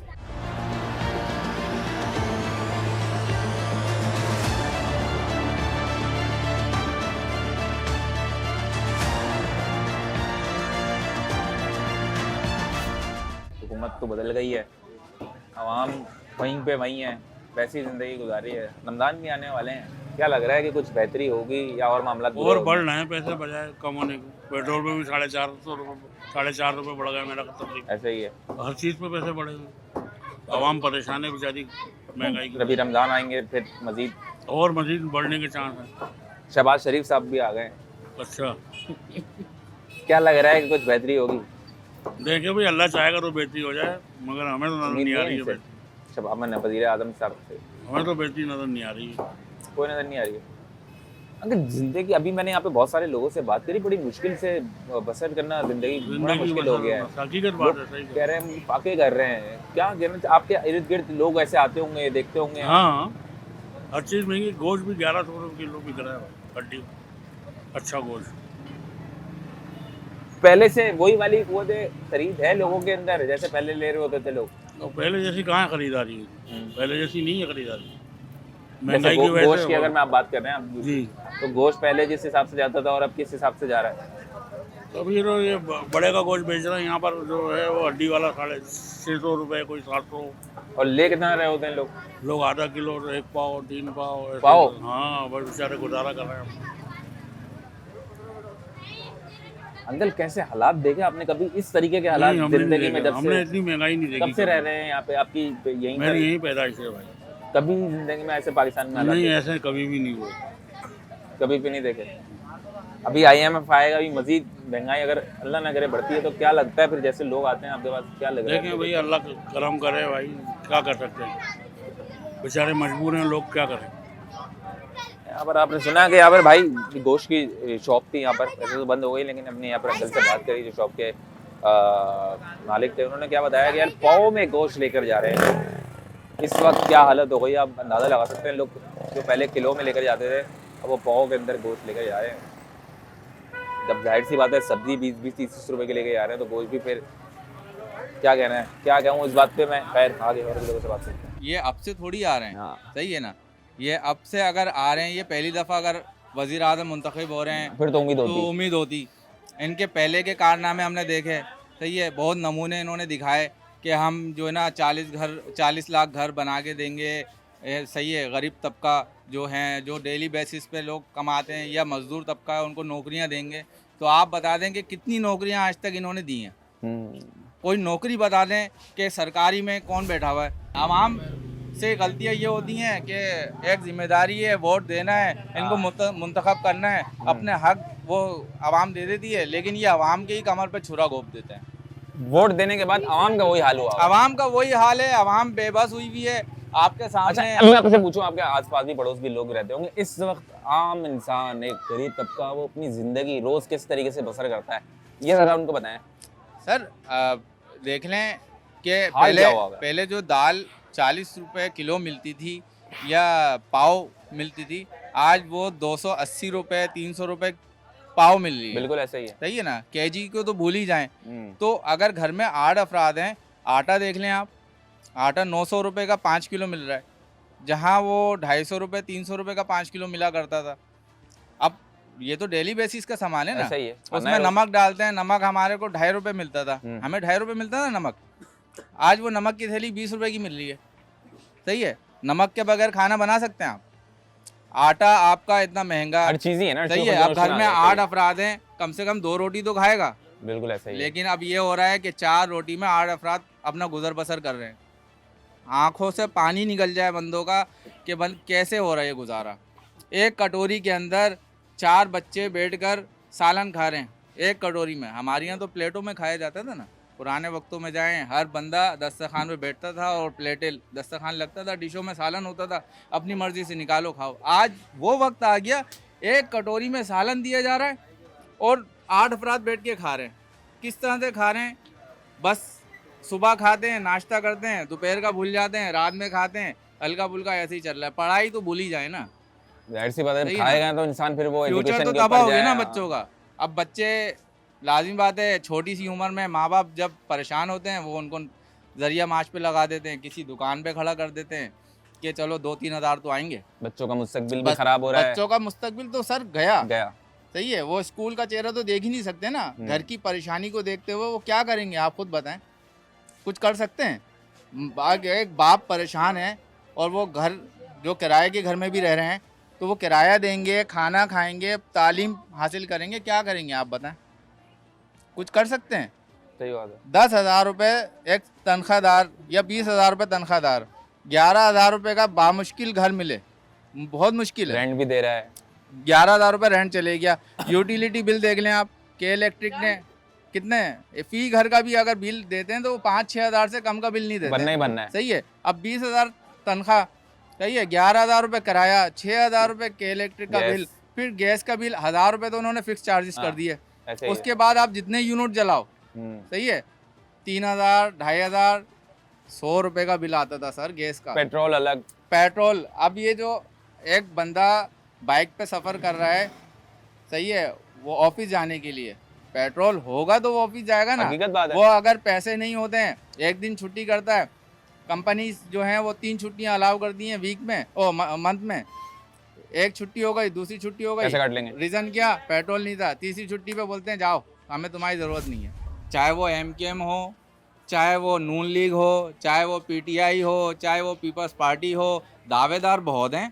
हुकूमत तो बदल गई है, आवाम वहीं पे वहीं है, वैसी ज़िंदगी गुजारी है। रमज़ान भी आने वाले हैं, क्या लग रहा है कि कुछ बेहतरी होगी या और मामला और बढ़ रहे हैं पैसे बजाय कम होने को? पेट्रोल पे भी 4.5 रुपये बढ़ गया मेरा तकरीबन। ऐसे ही है, हर चीज़ पे पैसे बढ़े हुए, आवाम परेशान है बेचारी महंगाई की। अभी रमज़ान आएंगे फिर मज़ीद और मजीद बढ़ने के चांस है। शहबाज शरीफ साहब भी आ गए, अच्छा, क्या लग रहा है कि कुछ बेहतरी होगी? देखिए भाई, अल्लाह चाहेगा तो बेहतरी हो जाए, मगर हमें तो नजर उम्मीद नहीं आ नहीं रही है है। इनसे। शहबाज में वज़ीर आज़म साहब से हमें तो बेहतरी नजर नहीं आ रही है। कोई नज़र नहीं आ रही है। अगर ज़िंदगी, अभी मैंने यहाँ पे बहुत सारे लोगों से बात करी, बड़ी मुश्किल से बसर करना ज़िंदगी बड़ा जिंदगी मुश्किल हो गया है। हकीकत लोग बात है, सही कह रहे हैं हम फाके कर रहे हैं, क्या कहना, आपके इर्द गिर्द लोग ऐसे आते होंगे, देखते होंगे? हाँ, हर चीज़ महंगी। गोश्त भी 1100 रुपये किलो बिक रहा है, हड्डी अच्छा गोश्त। पहले से वही वाली वो खरीद है लोगों के अंदर, जैसे पहले ले रहे होते थे लोग? तो पहले जैसी कहाँ खरीदारी है, पहले जैसी नहीं है खरीदारी, जैसे महंगाई की वजह गोश्त से। की अगर मैं आप बात कर रहे हैं आप जी, तो गोश्त पहले जिस हिसाब से जाता था और अब किस हिसाब से जा रहा है? तो अभी तो ये बड़े का गोश्त बेच रहे हैं यहाँ पर, जो है वो हड्डी वाला 650 रुपये, कोई 700। और ले कितना रहे होते हैं लोग? लोग आधा किलो, 1 पाव, 3 पाव ऐसे। पाव? हाँ, बस बेचारे गुजारा कर रहे हैं। अंकल कैसे हालात देखे आपने? कभी इस तरीके के हालात नहीं, हमने नहीं जिंदगी में देखे। जब हमने से इतनी महंगाई नहीं देखी। कब से रह रहे हैं यहाँ पे? आपकी यहीं मेरी पर यहीं पैदाइश है भाई। कभी जिंदगी में ऐसे पाकिस्तान में हालात नहीं, देखे? ऐसे कभी भी नहीं हुए। कभी भी नहीं देखे। अभी IMF आएगा, अभी मजीद महंगाई अगर अल्लाह ना करे बढ़ती है तो क्या लगता है फिर जैसे लोग आते हैं आपके पास, क्या लग रहा है? देखें भाई, अल्लाह करम करे भाई, क्या कर सकते हैं, बेचारे मजबूर हैं लोग, क्या करें। यहाँ पर आपने सुना कि यहाँ पर भाई गोश्त की शॉप थी यहाँ पर, ऐसे तो बंद हो गई, लेकिन हमने यहाँ पर अंकल से बात करी जो शॉप के मालिक थे। उन्होंने क्या बताया कि यार पाव में गोश्त लेकर जा रहे हैं। इस वक्त क्या हालत हो गई आप अंदाज़ा लगा सकते हैं। लोग जो पहले किलो में लेकर जाते थे अब वो पाव के अंदर गोश्त लेकर जा रहे हैं। जब जाहिर सी बात है सब्जी 20-30 रुपए के लेके जा रहे हैं तो गोश्त भी फिर क्या कहना है, क्या कहूँ इस बात पे मैं। खैर आगे और लोगों से बात करते हैं। ये अब से थोड़ी आ रहे हैं, सही है ना? ये अब से अगर आ रहे हैं, ये पहली दफ़ा अगर वज़ीर आज़म मुंतखब हो रहे हैं फिर तो उम्मीद होती। इनके पहले के कारनामे हमने देखे, सही है, बहुत नमूने इन्होंने दिखाए कि हम जो है ना 40 लाख घर बना के देंगे, सही है। गरीब तबका जो हैं, जो डेली बेसिस पे लोग कमाते हैं, या मज़दूर तबका है, उनको नौकरियां देंगे। तो आप बता दें कि कितनी नौकरियां आज तक इन्होंने दी हैं? कोई नौकरी बता दें कि सरकारी में कौन बैठा हुआ है? आवाम से गलतियां ये होती हैं कि एक जिम्मेदारी है, वोट देना है, इनको मुंतखब करना है, अपने हक वो आवाम दे देती है, लेकिन ये आवाम के ही कमर पे छुरा घोंप देते हैं। वोट देने के बाद आवाम का वही हाल हुआ। आवाम का वही हाल है, आवाम बेबस हुई हुई है आपके सामने। अच्छा, मैं आपसे पूछूं, आपके आसपास भी पड़ोस भी लोग रहते होंगे, इस वक्त आम इंसान, एक गरीब तबका, वो अपनी जिंदगी रोज किस तरीके से बसर करता है, ये जरा उनको बताएं। सर देख लें कि हाल क्या हुआ होगा? पहले जो दाल 40 रुपए किलो मिलती थी या पाव मिलती थी, आज वो 280 रुपए 300 रुपए पाव मिल रही है। बिल्कुल ऐसा ही है। सही है ना, केजी को तो भूल ही जाएं। तो अगर घर में 8 अफराद हैं, आटा देख लें आप, आटा 900 रुपए का 5 किलो मिल रहा है, जहाँ वो 250 रुपए 300 रुपए का 5 किलो मिला करता था। अब ये तो डेली बेसिस का सामान है ना, ऐसा ही है। उसमें नमक डालते हैं, नमक हमारे को 2.5 रुपए मिलता था, हमें 2.5 रुपए मिलता था नमक, आज वो नमक की थैली 20 रुपए की मिल रही है। सही है, नमक के बगैर खाना बना सकते हैं आप? आटा आपका इतना महंगा, हर चीज ही है ना। सही है, अब घर में 8 अफराद हैं, कम से कम 2 रोटी तो खाएगा। बिल्कुल ऐसा ही है। लेकिन अब ये हो रहा है कि 4 रोटी में 8 अफराद अपना गुजर बसर कर रहे हैं। आंखों से पानी निकल जाए बंदों का कि बंद कैसे हो रहा है ये गुजारा। एक कटोरी के अंदर 4 बच्चे बैठकर सालन खा रहे हैं, एक कटोरी में। हमारे यहाँ तो प्लेटों में खाया जाता था ना, पुराने वक्तों में जाएं, हर बंदा दस्तरखान में बैठता था और प्लेटें दस्तरखान लगता था, डिशों में सालन होता था, अपनी मर्जी से निकालो खाओ। आज वो वक्त आ गया, एक कटोरी में सालन दिया जा रहा है और 8 अफराद बैठ के खा रहे हैं। किस तरह से खा रहे हैं? बस सुबह खाते हैं, नाश्ता करते हैं, दोपहर का भूल जाते हैं, रात में खाते हैं, हल्का फुल्का ऐसे ही चल रहा है। पढ़ाई तो भूल ही जाए ना, जाहिर सी बात है, खाएगा तो इंसान फिर वो फ्यूचर तो तबाह हो गया ना बच्चों का। अब बच्चे, लाजिमी बात है, छोटी सी उम्र में माँ बाप जब परेशान होते हैं, वो उनको जरिया माश पे लगा देते हैं, किसी दुकान पे खड़ा कर देते हैं कि चलो 2-3 हज़ार तो आएंगे। बच्चों का मुस्तकबिल भी खराब हो रहा है। बच्चों का मुस्तकबिल तो सर गया। सही है, वो स्कूल का चेहरा तो देख ही नहीं सकते ना। घर की परेशानी को देखते हुए वो क्या करेंगे, आप खुद बताएं। कुछ कर सकते हैं? एक बाप परेशान है और वो घर जो किराए के घर में भी रह रहे हैं, तो वो किराया देंगे, खाना खाएंगे, तालीम हासिल करेंगे, क्या करेंगे आप बताएं? कुछ कर सकते हैं? सही बात है। 10,000 रुपये एक तनख्वाहदार या 20,000 रुपये तनख्वाहदार, 11,000 रुपये का बामुश्किल घर मिले, बहुत मुश्किल है। रेंट भी दे रहा है, 11,000 रुपये रेंट चले गया। यूटिलिटी बिल देख लें आप, के इलेक्ट्रिक ने कितने, फी घर का भी अगर बिल देते हैं तो वो 5-6 हज़ार से कम का बिल नहीं देते। बनना ही बनना है। सही है, अब 20,000 तनख्वाह, सही है, 11,000 रुपये किराया, 6,000 रुपये के इलेक्ट्रिक का बिल, फिर गैस का बिल 1,000 रुपये तो उन्होंने फिक्स चार्जेस कर दिए। उसके बाद आप जितने यूनिट जलाओ, सही है, 3,000, 2,500, 100 रुपये का बिल आता था सर गैस का। पेट्रोल अलग, पेट्रोल। अब ये जो एक बंदा बाइक पे सफ़र कर रहा है, सही है, वो ऑफिस जाने के लिए पेट्रोल होगा तो वो ऑफिस जाएगा ना। हकीकत बात है। वो अगर पैसे नहीं होते हैं, एक दिन छुट्टी करता है, कंपनी जो है वो 3 छुट्टियां अलाउ कर दी हैं वीक में, मंथ में। एक छुट्टी हो गई, दूसरी छुट्टी हो गई, कैसे काट लेंगे? रीज़न क्या? पेट्रोल नहीं था। तीसरी छुट्टी पे बोलते हैं जाओ, हमें तुम्हारी ज़रूरत नहीं है। चाहे वो MKM हो, चाहे वो नून लीग हो, चाहे वो PTI हो, चाहे वो पीपल्स पार्टी हो, दावेदार बहुत हैं,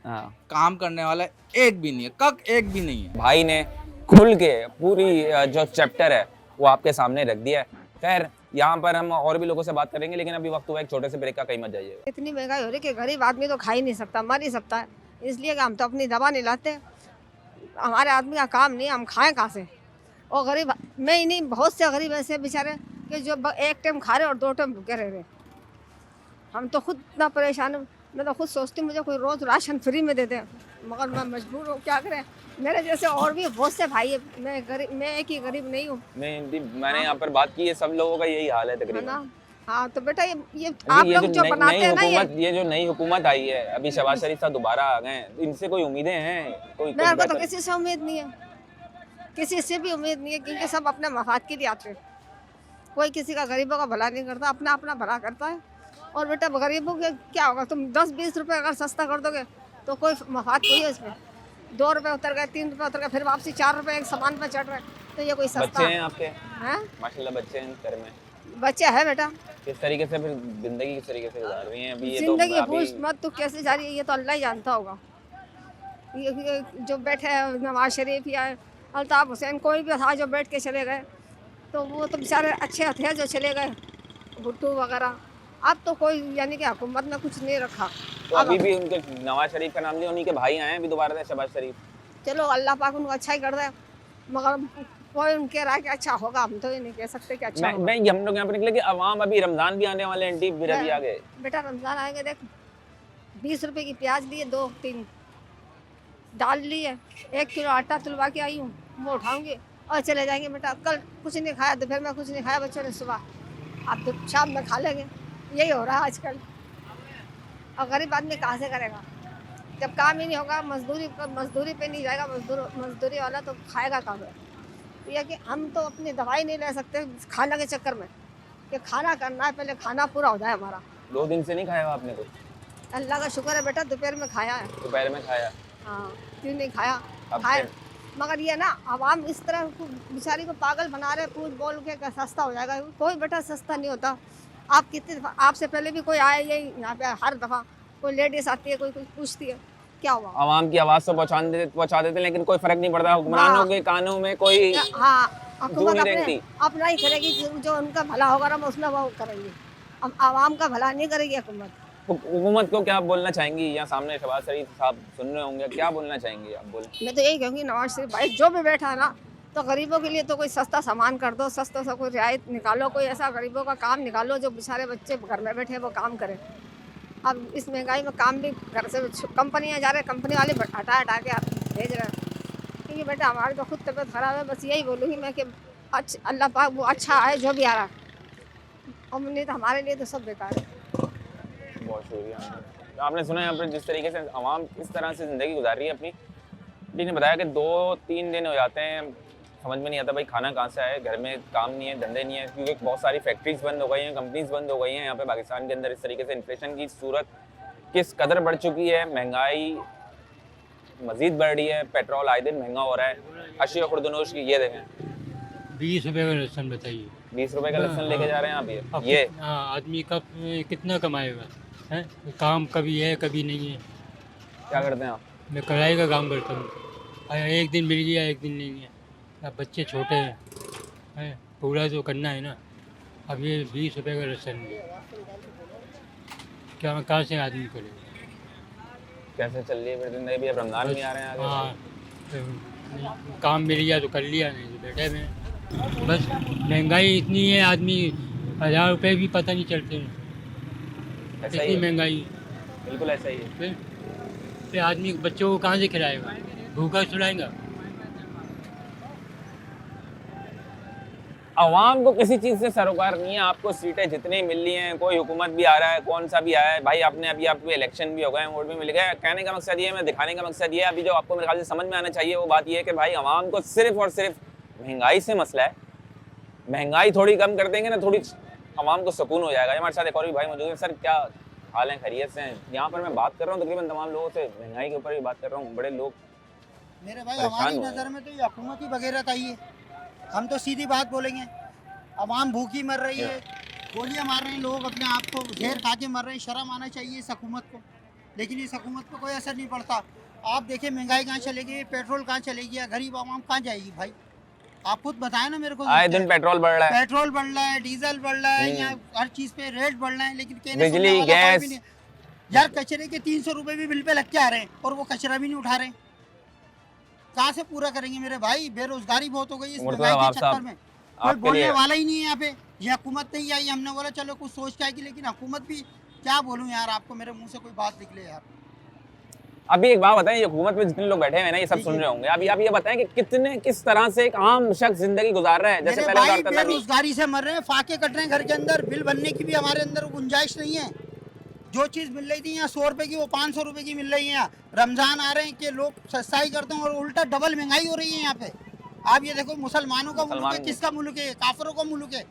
काम करने वाला एक भी नहीं है, एक भी नहीं है। भाई ने खुल के पूरी जो चैप्टर है वो आपके सामने रख दिया है। खैर, यहाँ पर हम और भी लोगों से बात करेंगे, लेकिन अभी वक्त हुआ एक छोटे से ब्रेक का, कहीं मत जाइएगा। इतनी महंगाई हो रही है कि गरीब आदमी तो खा ही नहीं सकता, मर ही सकता है। इसलिए कि हम तो अपनी दवा नहीं लाते, हमारे आदमी का काम नहीं, हम खाएं कहाँ से। और गरीब, मैं ही नहीं, बहुत से गरीब ऐसे बेचारे कि जो एक टाइम खा रहे और 2 टाइम भूखे रह रहे। हम तो खुद इतना परेशान हूँ, मैं तो खुद सोचती हूँ मुझे कोई रोज़ राशन फ्री में दे दें, मगर मैं मजबूर हूँ, क्या करें। मेरे जैसे और भी बहुत से भाई है, मैं एक ही गरीब नहीं हूँ। मैंने यहाँ पर बात की है, सब लोगों का यही हाल है तकरीबन। हाँ, तो बेटा ये आप लोग जो बनाते हैं ना, ये जो नई हुकूमत आई है, अभी शहबाज शरीफ साहब दोबारा आ गए, इनसे कोई उम्मीदें हैं? मेरे को तो किसी से उम्मीद नहीं है, किसी से भी उम्मीद नहीं है, क्योंकि सब अपने मफाद के लिए आते हैं। कोई किसी का गरीबों का भला नहीं करता, अपना अपना भला करता है। और बेटा गरीबों के क्या होगा, तुम 10-20 रुपये अगर सस्ता कर दोगे तो कोई मफाद कोई है इसमें। 2 रुपये उतर गए, 3 रुपये उतर गए, फिर वापसी 4 रुपये एक सामान पर चढ़ रहे, तो ये कोई सस्ता बच्चे हैं आपके? हैं, माशाल्लाह बच्चे हैं घर में? बच्चे है बेटा। किस तरीके से फिर जिंदगी किस तरीके से गुजार रही हैं अभी? ये जिंदगी तो पूछ मत, तो कैसे जा रही है ये तो अल्लाह ही जानता होगा। ये जो बैठे हैं नवाज शरीफ या अल्ताफ हुसैन, कोई भी था जो बैठ के चले गए, तो वो तो बेचारे अच्छे थे जो चले गए, भुट्टू वगैरह। अब तो कोई यानी कि हुकूमत ने कुछ नहीं रखा। तो अभी भी उनके नवाज शरीफ का नाम लिया, उन्हीं के भाई आए हैं अभी दोबारा से शहबाज शरीफ। चलो अल्लाह पाक उनको अच्छा ही कर दे, मगर कोई उनके रहा कि अच्छा होगा, हम तो ये नहीं कह सकते कि अच्छा होगा। मैं हम लोग यहाँ पर निकले कि अवाम अभी रमज़ान भी आने वाले हैं आंटी, फिर अभी आगे बेटा रमज़ान आएंगे, देख 20 रुपए की प्याज लिए, 2-3 दाल लिए, 1 किलो आटा तुलवा के आई हूँ, वो उठाऊंगी और चले जाएंगे। बेटा कल कुछ नहीं खाया, दोपहर में कुछ नहीं खाया बच्चों ने, सुबह अब तो शाम में खा लेंगे। यही हो रहा है आजकल। और गरीब आदमी कहाँ से करेगा जब काम ही नहीं होगा? मजदूरी पे नहीं जाएगा, मजदूरी वाला तो खाएगा कहाँ से? ये कि हम तो अपनी दवाई नहीं ले सकते खाना के चक्कर में, कि खाना करना है, पहले खाना पूरा हो जाए हमारा। 2 दिन से नहीं खाया आपने कुछ? अल्लाह का शुक्र है बेटा, दोपहर में खाया है। दोपहर में खाया? हाँ, क्यों नहीं खाया, अब खाए। मगर ये ना अवाम इस तरह बेचारी को पागल बना रहे, पूछ बोल के सस्ता हो जाएगा। कोई बेटा सस्ता नहीं होता। आप कितने दफ़ा, आपसे पहले भी कोई आया यही यहाँ पे, हर दफ़ा कोई लेडीज आती है, कोई कुछ पूछती है, क्या हुआ? आवाम की आवाज़ तो पहुँचा देते लेकिन कोई फ़र्क नहीं पड़ता। हुक्मरानों के कानों में कोई हाँ, हुकूमत रहती। अपना ही करेगी, जो उनका भला होगा ना उसमें वो करेंगी। अब आवाम का भला नहीं करेगी हुकूमत। हुकूमत को क्या बोलना चाहेंगी? यहाँ सामने शहबाज शरीफ साहब सुन रहे होंगे, क्या बोलना चाहेंगी आप? बोल। मैं तो यही कहूँगी नवाज शरीफ भाई जो भी बैठा है ना, तो गरीबों के लिए तो कोई सस्ता सामान कर दो, सस्ता सा कोई रियायत निकालो, कोई ऐसा गरीबों का काम निकालो जो बेचारे बच्चे घर में बैठे वो काम करें। अब इस महंगाई में काम भी घर से कंपनियाँ जा रहे हैं, कंपनी वाले हटा के आप भेज रहे हैं। क्योंकि बेटा हमारी तो खुद तबीयत खराब है, बस यही बोलूँगी मैं कि अल्लाह पाक वो अच्छा है जो भी आ रहा है, और नहीं तो हमारे लिए तो सब बेकार है। बहुत शुक्रिया। आपने सुना यहाँ पर जिस तरीके से आवाम किस तरह से ज़िंदगी गुजार रही है अपनी। जी ने बताया कि 2-3 दिन हो जाते हैं, समझ में नहीं आता भाई खाना कहाँ से आए, घर में काम नहीं है, धंधे नहीं है, क्योंकि बहुत सारी फैक्ट्रीज बंद हो गई हैं, कंपनीज बंद हो गई हैं यहाँ पे पाकिस्तान के अंदर। इस तरीके से इन्फ्लेशन की सूरत किस कदर बढ़ चुकी है, महंगाई मज़ीद बढ़ रही है, पेट्रोल आए दिन महंगा हो रहा है। अशिया खुर्दनोश की ये देखें, 20 रुपये का लहसुन बताइए। 20 रुपये का लहसुन लेके जा रहे हैं आप? अब ये आदमी कब कितना कमाएगा? है काम कभी है कभी नहीं है। क्या करते हैं आप? मैं कढ़ाई का काम करता हूँ। एक दिन मिल गया, एक दिन नहीं है। अब बच्चे छोटे हैं, पूरा तो करना है ना। अब ये 20 रुपये का लहसुन क्या कहाँ से आदमी करेगा? कैसे चल रही है फिर जिंदगी? भी अब रमज़ान भी आ रहे हैं आगे। हाँ, तो काम मिल गया तो कर लिया, नहीं तो बैठे में। बस महंगाई इतनी है, आदमी 1000 रुपये भी पता नहीं चलते हैं, इतनी महंगाई। बिल्कुल ऐसा ही है। फिर आदमी बच्चों को कहाँ से खिलाएगा? भूखा सुलाएगा? आवाम को किसी चीज़ से सरोकार नहीं है। आपको सीटें जितनी मिल रही हैं, कोई हुकूमत भी आ रहा है, कौन सा भी आया है भाई, आपने अभी आपको इलेक्शन भी हो गए, वोट भी मिल गए। कहने का मकसद ये है, मैं दिखाने का मकसद ये है, अभी जो आपको मेरे ख्याल से समझ में आना चाहिए वो बात ये है कि भाई आवाम को सिर्फ और सिर्फ महंगाई से मसला है। महंगाई थोड़ी कम कर देंगे ना, थोड़ी आवाम को सुकून हो जाएगा। हमारे साथ एक और भी भाई मौजूद है। सर क्या हाल है, खैरियत से हैं? यहाँ पर मैं बात कर रहा हूँ तकरीबन तमाम लोगों से, महंगाई के ऊपर भी बात कर रहा हूँ। बड़े लोग मेरे भाई हमारी नज़र में तो ये हुकूमत ही वगैरह चाहिए। हम तो सीधी बात बोलेंगे, अवाम भूखी मर रही है, गोलियां मार रहे हैं लोग, अपने आप को जहर खा के मर रहे हैं। शर्म आना चाहिए इस हुकूमत को, लेकिन इस हुकूमत को कोई असर नहीं पड़ता। आप देखिए महंगाई कहाँ चलेगी, पेट्रोल कहाँ चलेगी, या गरीब आवाम कहाँ जाएगी भाई? आप खुद बताएं ना मेरे को। आए दिन पेट्रोल बढ़ रहा है, पेट्रोल बढ़ रहा है, डीजल बढ़ रहा है, यहाँ हर चीज़ पे रेट बढ़ रहा है, लेकिन बिजली गैस। यार कचरे के 300 रुपये भी बिल पे लग के आ रहे हैं और वो कचरा भी नहीं उठा रहे। कहाँ से पूरा करेंगे मेरे भाई? बेरोजगारी बहुत हो गई इस महंगाई के चक्कर में, कोई बोलने वाला ही नहीं है यहाँ पे। ये हुकूमत नहीं आई, हमने बोला चलो कुछ सोच के आएगी, लेकिन हुकूमत भी क्या बोलूँ यार आपको, मेरे मुंह से कोई बात निकले यार। अभी एक बात बताएं, ये हुकूमत में जितने लोग बैठे हैं ना, ये सब सुन रहे होंगे। अभी आप ये बताएं कि कितने किस तरह से एक आम शख्स जिंदगी गुजार रहा है? जैसे पहले बेरोजगारी से मर रहे हैं, फाके कट रहे हैं घर के अंदर, बिल बनने की भी हमारे अंदर गुंजाइश नहीं है। जो चीज़ मिल रही थी यहाँ 100 रुपये की, वो 500 रुपये की मिल रही है। यहाँ रमज़ान आ रहे हैं कि लोग सस्ताई करते हैं और उल्टा डबल महंगाई हो रही है यहाँ पे। आप ये देखो, मुसलमानों का मुल्क है, किसका मुल्क है? काफिरों का मुल्क है।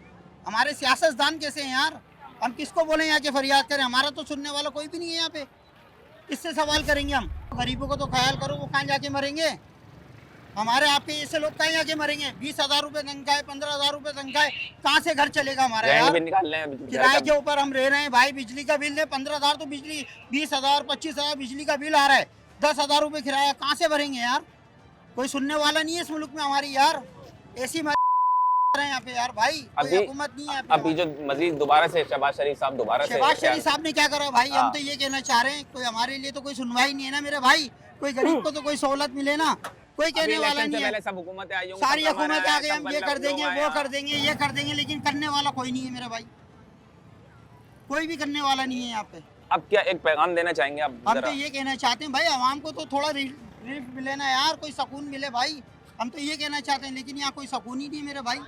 हमारे सियासतदान कैसे हैं यार? हम किसको बोलें यहाँ के फरियाद करें? हमारा तो सुनने वाला कोई भी नहीं है यहाँ पे, किससे सवाल करेंगे हम? गरीबों को तो ख्याल करो, वो कहाँ जाके मरेंगे? हमारे आपके ऐसे लोग कहाँ जाके मरेंगे? 20,000 रुपये तनख्वाह है, 15,000 रुपये तनख्वाह है, कहाँ से घर चलेगा हमारा यार? किराए के ऊपर हम रह रहे हैं भाई। बिजली का बिल है 15,000, तो बिजली 20,000 25,000 बिजली का बिल आ रहा है, 10,000 रुपये किराया, कहाँ से भरेंगे यार? कोई सुनने वाला नहीं है इस मुल्क में हमारी यार। ऐसी यहाँ पे यार भाई, कोई हुकूमत नहीं है। अभी जो मजीद दोबारा से शहबाज शरीफ साहब शहबाज शरीफ साहब ने क्या करा भाई? हम तो ये कहना चाह रहे हैं, कोई हमारे लिए तो कोई सुनवाई नहीं है ना मेरे भाई। कोई गरीब को तो कोई सहूलत मिले ना। कोई कहने वाला इलेक्शन से नहीं है। पहले सब हुकूमतें आई होंगी, सारी सब हुकूमत हमारा आ है, गई, सब हम ये मतलब कर देंगे, लोग आए वो हैं। कर देंगे, ये कर देंगे, लेकिन करने वाला कोई नहीं है मेरा भाई, कोई भी करने वाला नहीं है यहाँ पे। अब क्या एक पैगाम देना चाहेंगे आप? हम जरा तो ये कहना चाहते हैं भाई, आवाम को तो थोड़ा रिलीफ मिले ना यार, कोई सुकून मिले भाई, हम तो ये कहना चाहते हैं, लेकिन यहाँ कोई सुकून ही नहीं है मेरे भाई।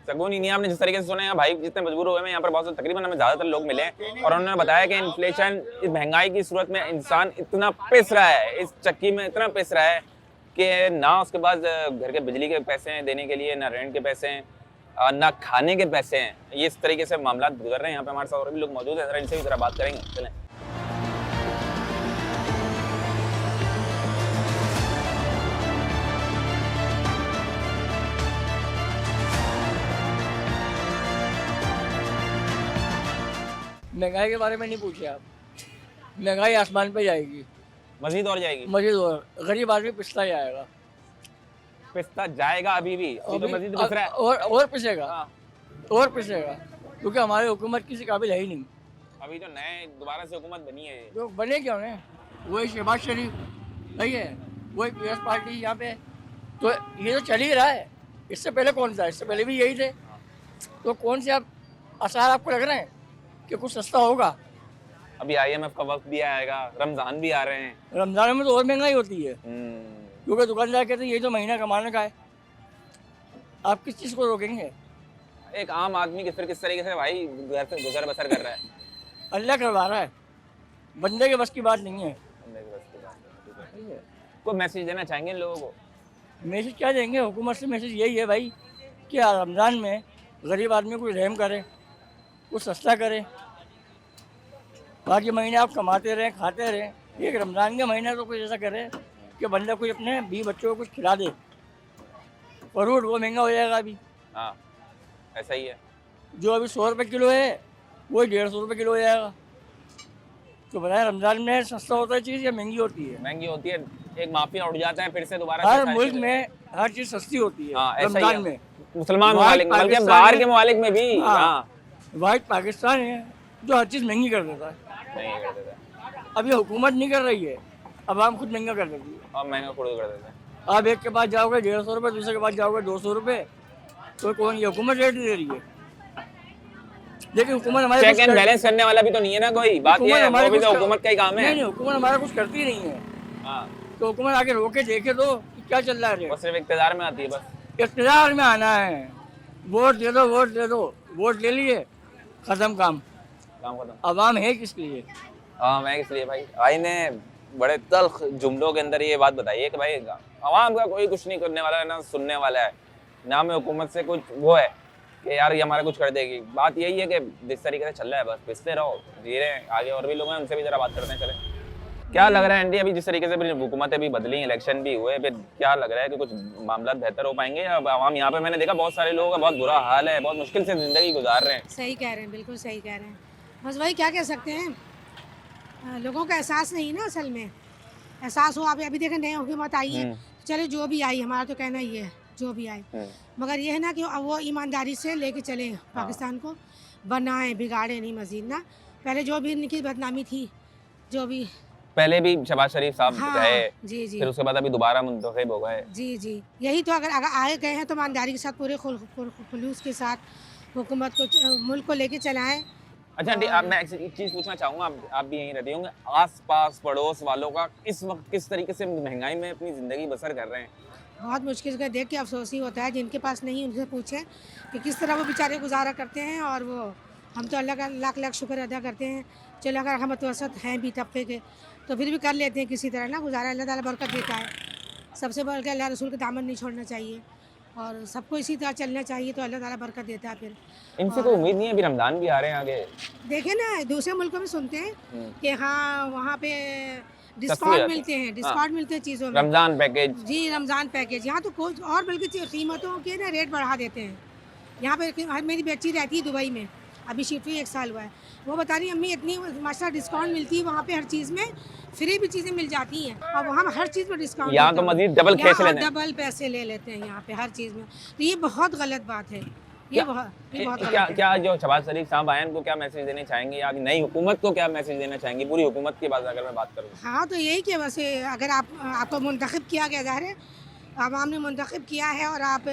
सगुन ही नहीं। आपने जिस तरीके से सुना है भाई, जितने मजबूर हुए हैं यहाँ पर बहुत से तकरीबन हमें ज़्यादातर लोग मिले हैं और उन्होंने बताया कि इन्फ्लेशन, इस महंगाई की सूरत में इंसान इतना पिस रहा है, इस चक्की में इतना पिस रहा है कि ना उसके पास घर के बिजली के पैसे हैं देने के लिए, ना रेंट के पैसे हैं, ना खाने के पैसे हैं। ये इस तरीके से मामला गुजर रहे हैं। यहाँ पे हमारे साथ और भी लोग मौजूद हैं, जरा इनसे भी जरा बात करेंगे। चलें। महंगाई के बारे में नहीं पूछे आप, महंगाई आसमान पे जाएगी, मजीद और जाएगी, मजीद और, गरीब आदमी पिसता ही आएगा, पिसता जाएगा अभी भी, अभी तो मजीद पिस रहा है और पिसेगा, और पिसेगा, क्योंकि हमारी हुकूमत किसी काबिल है ही नहीं। अभी तो नए दोबारा से हुकूमत बनी है, तो बने क्यों ने, वही शहबाज शरीफ नहीं है, वही पीएस पार्टी यहाँ पे, तो ये तो चल ही रहा है। इससे पहले कौन था? इससे पहले भी यही थे। तो कौन से आप आसार आपको लग रहे हैं कि कुछ सस्ता होगा? अभी IMF का वक्त भी आएगा, रमजान भी आ रहे हैं, रमजान में तो और महंगाई होती है, क्योंकि दुकानदार कहते हैं ये तो महीना कमाने का है। आप किस चीज़ को रोकेंगे? एक आम आदमी किस तरीके से भाई घर से गुजर बसर कर रहा है? अल्लाह करवा रहा है, बंदे के बस की बात नहीं है। कोई मैसेज देना चाहेंगे इन लोगों को? मैसेज क्या देंगे? हुकूमत से मैसेज यही है भाई कि रमज़ान में गरीब आदमी को रहम करे, कुछ सस्ता करे, बाकी महीने आप कमाते रहें, खाते रहें। एक रमज़ान के महीने तो कुछ ऐसा करे कि बंदा कोई अपने 20 बच्चों को कुछ खिला दे। फ्रूट वो महंगा हो जाएगा अभी। हाँ ऐसा ही है, जो अभी 100 रुपये किलो है वही 150 रुपये किलो हो जाएगा। तो बताएं, रमज़ान में सस्ता होता है चीज़ या महंगी होती है? महंगी होती है, एक माफिया उठ जाता है फिर से दोबारा। हर मुल्क में हर चीज़ सस्ती होती है। हाँ, रमज़ान में मुसलमान ममालिक में, बल्कि बाहर के ममालिक में भी। हाँ वाइट पाकिस्तान है जो हर चीज़ महंगी कर देता है। नहीं कर देता, अब ये हुकूमत नहीं कर रही है, अब हम खुद महंगा कर देती है। अब महंगा खुद कर देते हैं। आप एक के पास जाओगे 150 रुपये, दूसरे के पास जाओगे 200 रुपये, तो कौन, ये हुकूमत रेट दे रही है? लेकिन हुकूमत हमारे चेक एंड बैलेंस करने वाला भी तो नहीं है ना कोई। बात ये है, वो भी तो हुकूमत का ही काम है। नहीं, हुकूमत हमारा कुछ करती नहीं है। हाँ तो हुकूमत आके रोके देखे तो क्या चल रहा है। वो सिर्फ इक़्तिदार में आती है बस। इक़्तिदार में आना है, वोट दे दो, वोट दे दो, वोट ले लिए, खत्म काम खत्म। अवाम है किसके लिए? हाँ मैं इसलिए भाई भाई ने बड़े तल्ख जुमलों के अंदर ये बात बताई है कि भाई आवाम का कोई कुछ नहीं करने वाला है, ना सुनने वाला है, ना में हुकूमत से कुछ वो है कि यार ये हमारा कुछ कर देगी। बात यही है कि जिस तरीके से चल रहा है बस पिसते रहो, धीरे आगे और भी लोग हैं उनसे भी जरा बात करते हैं। चले, क्या लग रहा है एंडी, अभी जिस तरीके से हुकूमतें भी बदली, इलेक्शन भी हुए, फिर क्या लग रहा है कि कुछ मामला बेहतर हो पाएंगे? अब आवाम यहाँ पे मैंने देखा बहुत सारे लोगों का बहुत बुरा हाल है, बहुत मुश्किल से ज़िंदगी गुजार रहे हैं। सही कह रहे हैं, बिल्कुल सही कह रहे हैं। बस वही क्या कह सकते हैं, लोगों का एहसास नहीं ना, असल में एहसास हो। अभी देखें नई हुकूमत आई है, चलो जो भी आई, हमारा तो कहना ही है जो भी आए, मगर ये है ना कि वो ईमानदारी से लेके चले पाकिस्तान को, बनाए बिगाड़े नहीं मजीद ना। पहले जो भी इनकी बदनामी थी, जो भी पहले भी शहबाज शरीफ साहब गए, जी जी, फिर उसके बाद अभी दोबारा मुंतखब हो गए। जी जी, यही तो अगर आए गए हैं तो ईमानदारी के साथ, पूरे खुलूस के साथ हुकूमत को, मुल्क को लेके चलाएं। अच्छा आंटी, आप मैं एक चीज़ पूछना चाहूँगा, आप भी यहीं रहती होंगे, आस पास पड़ोस वालों का इस वक्त किस तरीके से महंगाई में अपनी ज़िंदगी बसर कर रहे हैं? बहुत मुश्किल से देख के अफसोस ही होता है। जिनके पास नहीं उनसे पूछें कि किस तरह वो बेचारे गुजारा करते हैं। और वो, हम तो अल्लाह का लाख लाख शुक्र अदा करते हैं, चलो अगर हम मुतवसत हैं भी तबके के तो फिर भी कर लेते हैं किसी तरह ना गुजारा। अल्लाह ताला बरकत देता है, सबसे बढ़ के अल्लाह रसूल का दामन नहीं छोड़ना चाहिए और सबको इसी तरह चलना चाहिए, तो अल्लाह ताला बरकत देता है। फिर इनसे कोई उम्मीद नहीं है, अभी रमज़ान भी आ रहे हैं आगे। देखें ना, दूसरे मुल्कों में सुनते हैं कि हाँ वहाँ पे डिस्काउंट मिलते हैं, डिस्काउंट मिलते हैं चीज़ों में, रमज़ान पैकेज। जी रमज़ान पैकेज। यहाँ तो कुछ और बल्कि कीमतों के ना रेट बढ़ा देते हैं। यहाँ पे मेरी बच्ची रहती है दुबई में, अभी शिफ्ट हुई 1 साल हुआ है, वो बता रही अम्मी इतनी माशाल्लाह डिस्काउंट मिलती है वहाँ पे, हर चीज़ में फ्री भी चीज़ें मिल जाती हैं और वहाँ हर चीज़ पर डिस्काउंट। यहाँ तो मज़ीद डबल पैसे ले लेते हैं यहाँ पे हर चीज़ में, तो ये बहुत गलत बात है। ये बहुत क्या जो शहबाज शरीफ साहब आए उनको क्या मैसेज देने चाहेंगे, या नई हुकूमत को क्या मैसेज देना चाहेंगे, पूरी हुकूमत की बात अगर मैं बात करूँ? हाँ तो यही कि बस अगर आपको मुंतखब किया गया, ज़ाहिर है आवाम ने मुंतखब किया है और आप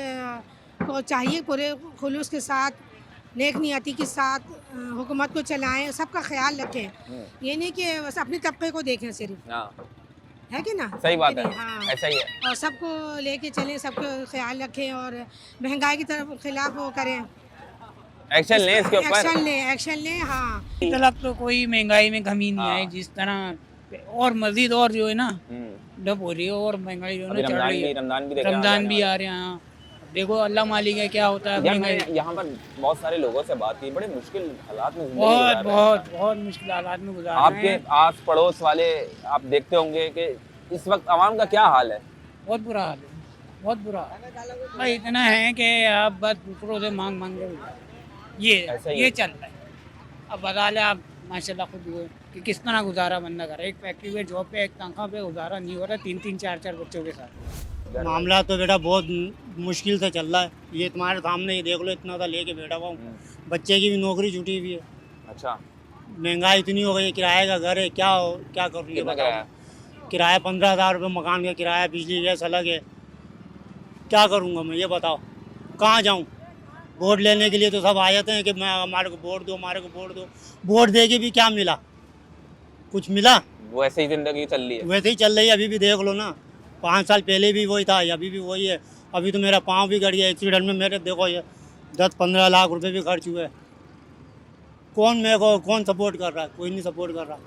को चाहिए पूरे खुलूस के साथ, नेक नियति के साथ हुकूमत को चलाएं, सबका ख्याल रखें। ये नहीं कि बस अपने तबके को देखें सिर्फ, है कि ना? सही बात है, हाँ, ऐसा ही है। और सबको लेके चलें, सबका ख्याल रखें और महंगाई की तरफ खिलाफ वो करें, एक्शन लें इसके ऊपर। एक्शन लें। हाँ, तक तो कोई महंगाई में कमी नहीं आई, जिस तरह और मजीद और जो है ना डब हो रही है और महंगाई जो है ना चढ़ रही है। रमजान भी आ रहे हैं। देखो अल्लाह मालिक है क्या होता है। यहाँ पर बहुत सारे लोगों से बात की, बड़े मुश्किल हालात में जिंदगी बहुत गुजार रहे हैं। बहुत मुश्किल हालात में गुजार आपके आस पड़ोस वाले आप देखते होंगे कि इस वक्त आवाम का क्या हाल है। बहुत बुरा हाल है, बहुत बुरा भाई। इतना है कि आप बस दूसरों से मांग मांग के ये चल रहा है। अब बता लें आप माशाल्लाह खुद हुए कि किस तरह गुजारा बंदा कर, एक फैक्ट्री में जॉब पे एक तनख्वाह पे गुजारा नहीं हो रहा, 3-3 4-4 बच्चों के साथ। मामला तो बेटा बहुत मुश्किल से चल रहा है। ये तुम्हारे सामने ये देख लो, इतना सा लेके बैठा हुआ हूँ। बच्चे की भी नौकरी छूटी हुई है। अच्छा, महंगाई इतनी हो गई, किराए का घर है, क्या करूँ ये बताओ। किराया 15,000 रुपये मकान का किराया, बिजली गैस अलग है। क्या करूँगा मैं ये बताओ, कहाँ जाऊँ? वोट लेने के लिए तो सब आ जाते हैं कि मैं हमारे को वोट दो, हमारे को वोट दो। वोट दे के भी क्या मिला? कुछ मिला? वैसे ही जिंदगी चल रही है। वैसे ही चल रही है। अभी भी देख लो ना, 5 साल पहले भी वही था, अभी भी वही है। अभी तो मेरा पाँव भी गड़ गया एक्सीडेंट में। मेरे देखो ये 10-15 लाख रुपए भी खर्च हुए। कौन मेरे को कौन सपोर्ट कर रहा है? कोई नहीं सपोर्ट कर रहा।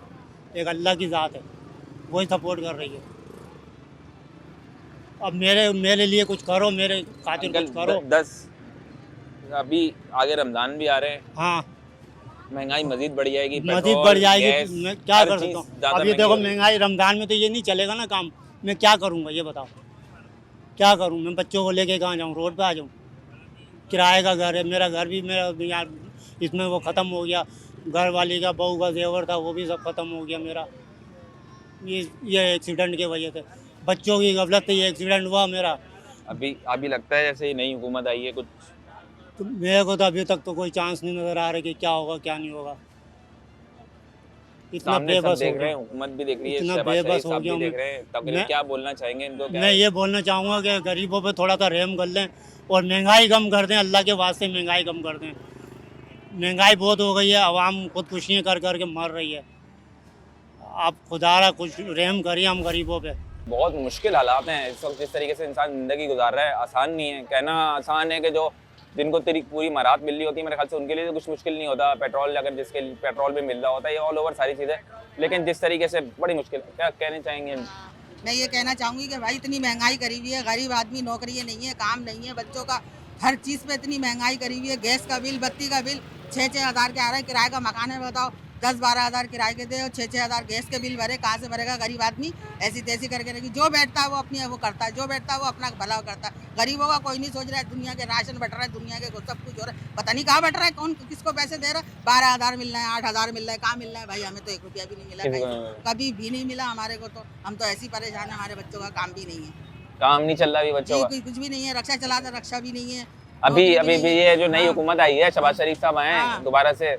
एक अल्लाह की ज़ात है, वही सपोर्ट कर रही है। अब मेरे लिए कुछ करो, मेरे खातिर कुछ करो। 10 अभी आगे रमज़ान भी आ रहे हैं। हाँ, महंगाई मजीद बढ़ जाएगी, मजीद बढ़ जाएगी। मैं क्या कर सकता हूँ? अभी देखो महंगाई, रमज़ान में तो ये नहीं चलेगा ना काम। मैं क्या करूँगा ये बताओ, क्या करूँ? मैं बच्चों को लेके कहाँ जाऊँ? रोड पे आ जाऊँ? किराए का घर है मेरा, घर भी मेरा यार इसमें वो ख़त्म हो गया। घर वाली का बहू का जेवर था वो भी सब ख़त्म हो गया मेरा, ये एक्सीडेंट की वजह से। बच्चों की गफलत से ये एक्सीडेंट हुआ मेरा। अभी लगता है जैसे नई हुकूमत आई है कुछ। तो मेरे को तो अभी तक तो कोई चांस नहीं नज़र आ रहा कि क्या होगा क्या नहीं होगा। इतना बेबस हो गया, हुकूमत भी देख रही है, इतना बेबस हो गया देख रहे हैं। तब क्या बोलना चाहेंगे इनको? मैं ये बोलना चाहूँगा कि गरीबों पे थोड़ा सा रहम कर लें और महंगाई कम कर दें। अल्लाह के वास्ते महंगाई कम कर दें। महंगाई बहुत हो गई है, आवाम खुदकुशियाँ कर कर के मर रही है। आप खुदारा कुछ रहम करिए हम गरीबों पे। बहुत मुश्किल हालात हैं इस वक्त। जिस तरीके से इंसान ज़िंदगी गुजार रहा है, आसान नहीं है। कहना आसान है कि जो जिनको तेरी पूरी मराहत मिल रही होती है, मेरे ख्याल से उनके लिए तो कुछ मुश्किल नहीं होता। पेट्रोल अगर जिसके पेट्रोल भी मिल रहा होता है, ये ऑल ओवर सारी चीज़ें। लेकिन जिस तरीके से बड़ी मुश्किल, क्या कहना चाहेंगे? मैं ये कहना चाहूँगी कि भाई इतनी महंगाई करी हुई है, गरीब आदमी नौकरी नहीं है, काम नहीं है, बच्चों का हर चीज़ पे इतनी महंगाई करी हुई है। गैस का बिल, बत्ती का बिल 6-6 हज़ार के आ रहा है। किराए का मकान है, बताओ 10-12 हज़ार किराए के दे और 6-6 हज़ार गैस के बिल भरे। कहाँ से भरेगा गरीब आदमी? ऐसी तैसी करके रहेगी। जो बैठता है वो अपनी वो करता है, जो बैठता है वो अपना भला करता है। गरीबों का कोई नहीं सोच रहा है। दुनिया के राशन बट रहा है, दुनिया के सब कुछ हो रहा है, पता नहीं कहाँ बट रहा है, कौन किसको पैसे दे रहा है। 12 हज़ार मिल रहा है, 8 हज़ार मिल रहा है, कहाँ मिल रहा है भाई? हमें तो 1 रुपया भी नहीं मिला, कभी भी नहीं मिला हमारे को। तो हम तो ऐसी परेशान है, हमारे बच्चों का काम भी नहीं है, काम नहीं चल रहा अभी बच्चों का, कुछ भी नहीं है। रक्षा चलाते, रक्षा भी नहीं है। अभी भी ये जो नई हुकूमत आई है, शहबाज शरीफ साहब आए हैं दोबारा से,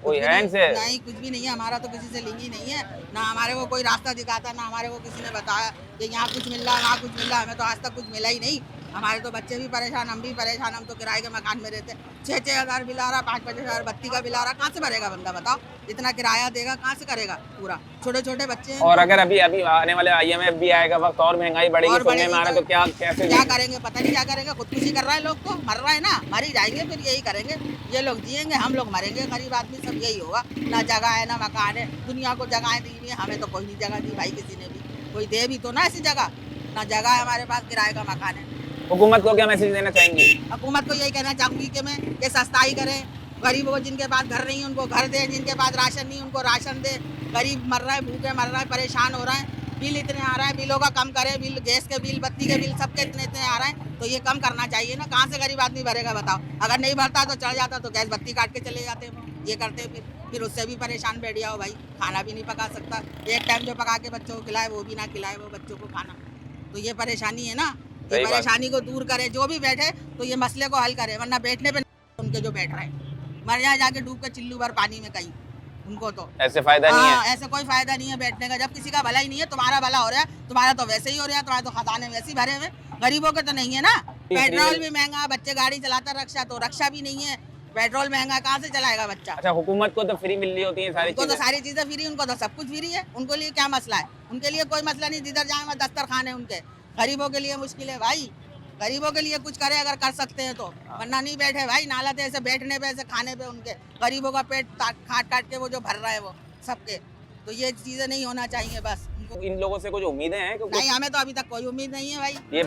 कोई है इनसे? नहीं, कुछ भी नहीं है। हमारा तो किसी से लिंक ही नहीं है, ना हमारे को कोई रास्ता दिखाता, ना हमारे को किसी ने बताया कि यहाँ कुछ मिल रहा है, वहाँ कुछ मिल रहा है। हमें तो आज तक कुछ मिला ही नहीं। हमारे तो बच्चे भी परेशान, हम भी परेशान। हम तो किराए के मकान में रहते, 6-6 हज़ार बिल आ रहा, 5-5 हज़ार बत्ती का बिल आ रहा। कहाँ से भरेगा बंदा बताओ? इतना किराया देगा, कहाँ से करेगा पूरा? छोटे छोटे बच्चे हैं। और अगर अभी आने वाले IMF भी आएगा वक्त और महंगाई बढ़ेगी, सुनने में आ रहा है, तो क्या करेंगे? पता नहीं क्या करेंगे। खुदकुशी कर रहा है लोग, तो मर रहा है ना, मर ही जाएंगे फिर, यही करेंगे। ये लोग जिएंगे, हम लोग मरेंगे, गरीब आदमी सब यही होगा। ना जगह है, ना मकान है। दुनिया को जगहें दी हुई है, हमें तो कोई नहीं जगह दी भाई, किसी ने भी। कोई दे भी तो ना ऐसी जगह, ना जगह है हमारे पास, किराए का मकान है। हुकूमत को क्या मैसेज देना चाहेंगी? हुकूमत को यही कहना चाहूँगी कि मैं ये सस्ताई करें। गरीबों को, जिनके पास घर नहीं उनको घर दे, जिनके पास राशन नहीं उनको राशन दे। गरीब मर रहा है, भूखे मर रहा है, परेशान हो रहा है। बिल इतने आ रहा है, बिलों का कम करे। बिल, गैस के बिल, बत्ती के बिल, सबके इतने आ रहे हैं, तो ये कम करना चाहिए ना। कहाँ से गरीब आदमी भरेगा बताओ? अगर नहीं भरता तो चढ़ जाता, तो गैस बत्ती काट के चले जाते हैं। ये करते फिर उससे भी परेशान बैठ जाओ भाई। खाना भी नहीं पका सकता, एक टाइम जो पका के बच्चों को खिलाए वो भी ना खिलाए वो बच्चों को खाना, तो ये परेशानी है ना। ये परेशानी को दूर करे, जो भी बैठे तो ये मसले को हल करे, वरना बैठने पे उनके जो बैठ रहे हैं मर जाए जाके डूब के चिल्लू भर पानी में कहीं। उनको तो ऐसे फायदा नहीं है। ऐसे कोई फायदा नहीं है बैठने का, जब किसी का भला ही नहीं है। तुम्हारा भला हो रहा है, तुम्हारा तो वैसे ही हो रहा है, तुम्हारे तो खजाने वैसे ही भरे हुए, गरीबों के तो नहीं है ना। पेट्रोल भी महंगा, बच्चे गाड़ी चलाता रक्षा, तो रक्षा भी नहीं है, पेट्रोल महंगा, कहाँ से चलाएगा बच्चा। अच्छा, हुकूमत को तो फ्री मिल रही होती है सारी उनको तो चीजें। सारी चीजें फ्री, उनको तो सब कुछ फ्री है, उनको लिए क्या मसला है? उनके लिए कोई मसला नहीं, जिधर जाए वहाँ दस्तरखान है उनके। गरीबों के लिए मुश्किल है भाई, गरीबों के लिए कुछ करे अगर कर सकते हैं तो, वरना नहीं बैठे भाई नालाते ऐसे बैठने पे ऐसे खाने पे, उनके गरीबों का पेट काट काट के वो जो भर रहा है वो सबके, तो ये चीजें नहीं होना चाहिए बस। इन लोगों से कुछ उम्मीदें हैं? नहीं, हमें तो अभी तक कोई उम्मीद नहीं है भाई। ये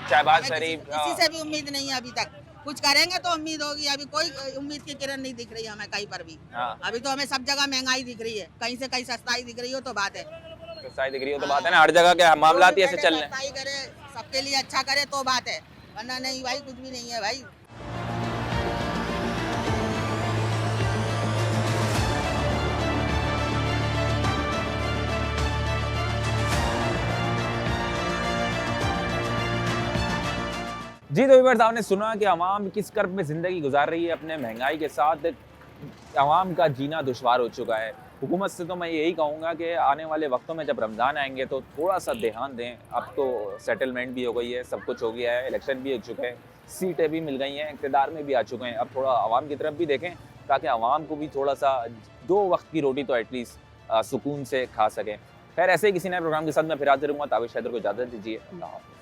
शहबाज शरीफ किसी से भी उम्मीद नहीं है अभी तक, कुछ करेंगे तो उम्मीद होगी, अभी कोई उम्मीद की किरण नहीं दिख रही है हमें कहीं पर भी। अभी तो हमें सब जगह महंगाई दिख रही है, कहीं से कहीं सस्ताई दिख रही हो तो बात है, सस्ताई दिख रही हो तो बात है ना, हर जगह के मामला ही ऐसे चल रहे हैं। सस्ताई करे, सबके लिए अच्छा करे तो बात है, वरना नहीं भाई, कुछ भी नहीं है भाई। जी तो व्यूअर्स, आपने सुना कि आवाम किस कर्ब में ज़िंदगी गुजार रही है अपने महंगाई के साथ। आवाम का जीना दुश्वार हो चुका है। हुकूमत से तो मैं यही कहूँगा कि आने वाले वक्तों में जब रमज़ान आएंगे तो थोड़ा सा ध्यान दें। अब तो सेटलमेंट भी हो गई है, सब कुछ हो गया है, इलेक्शन भी हो चुके हैं, सीटें भी मिल गई हैं, इक़्तिदार में भी आ चुके हैं। अब थोड़ा आवाम की तरफ भी देखें ताकि आवाम को भी थोड़ा सा 2 वक्त की रोटी तो एटलीस्ट सुकून से खा सकें। खैर, ऐसे ही किसी नए प्रोग्राम के साथ मैं फिर हाजिर रहूँगा। ताबिश हैदर को इजाज़त दीजिए। अल्लाह हाफ़िज़।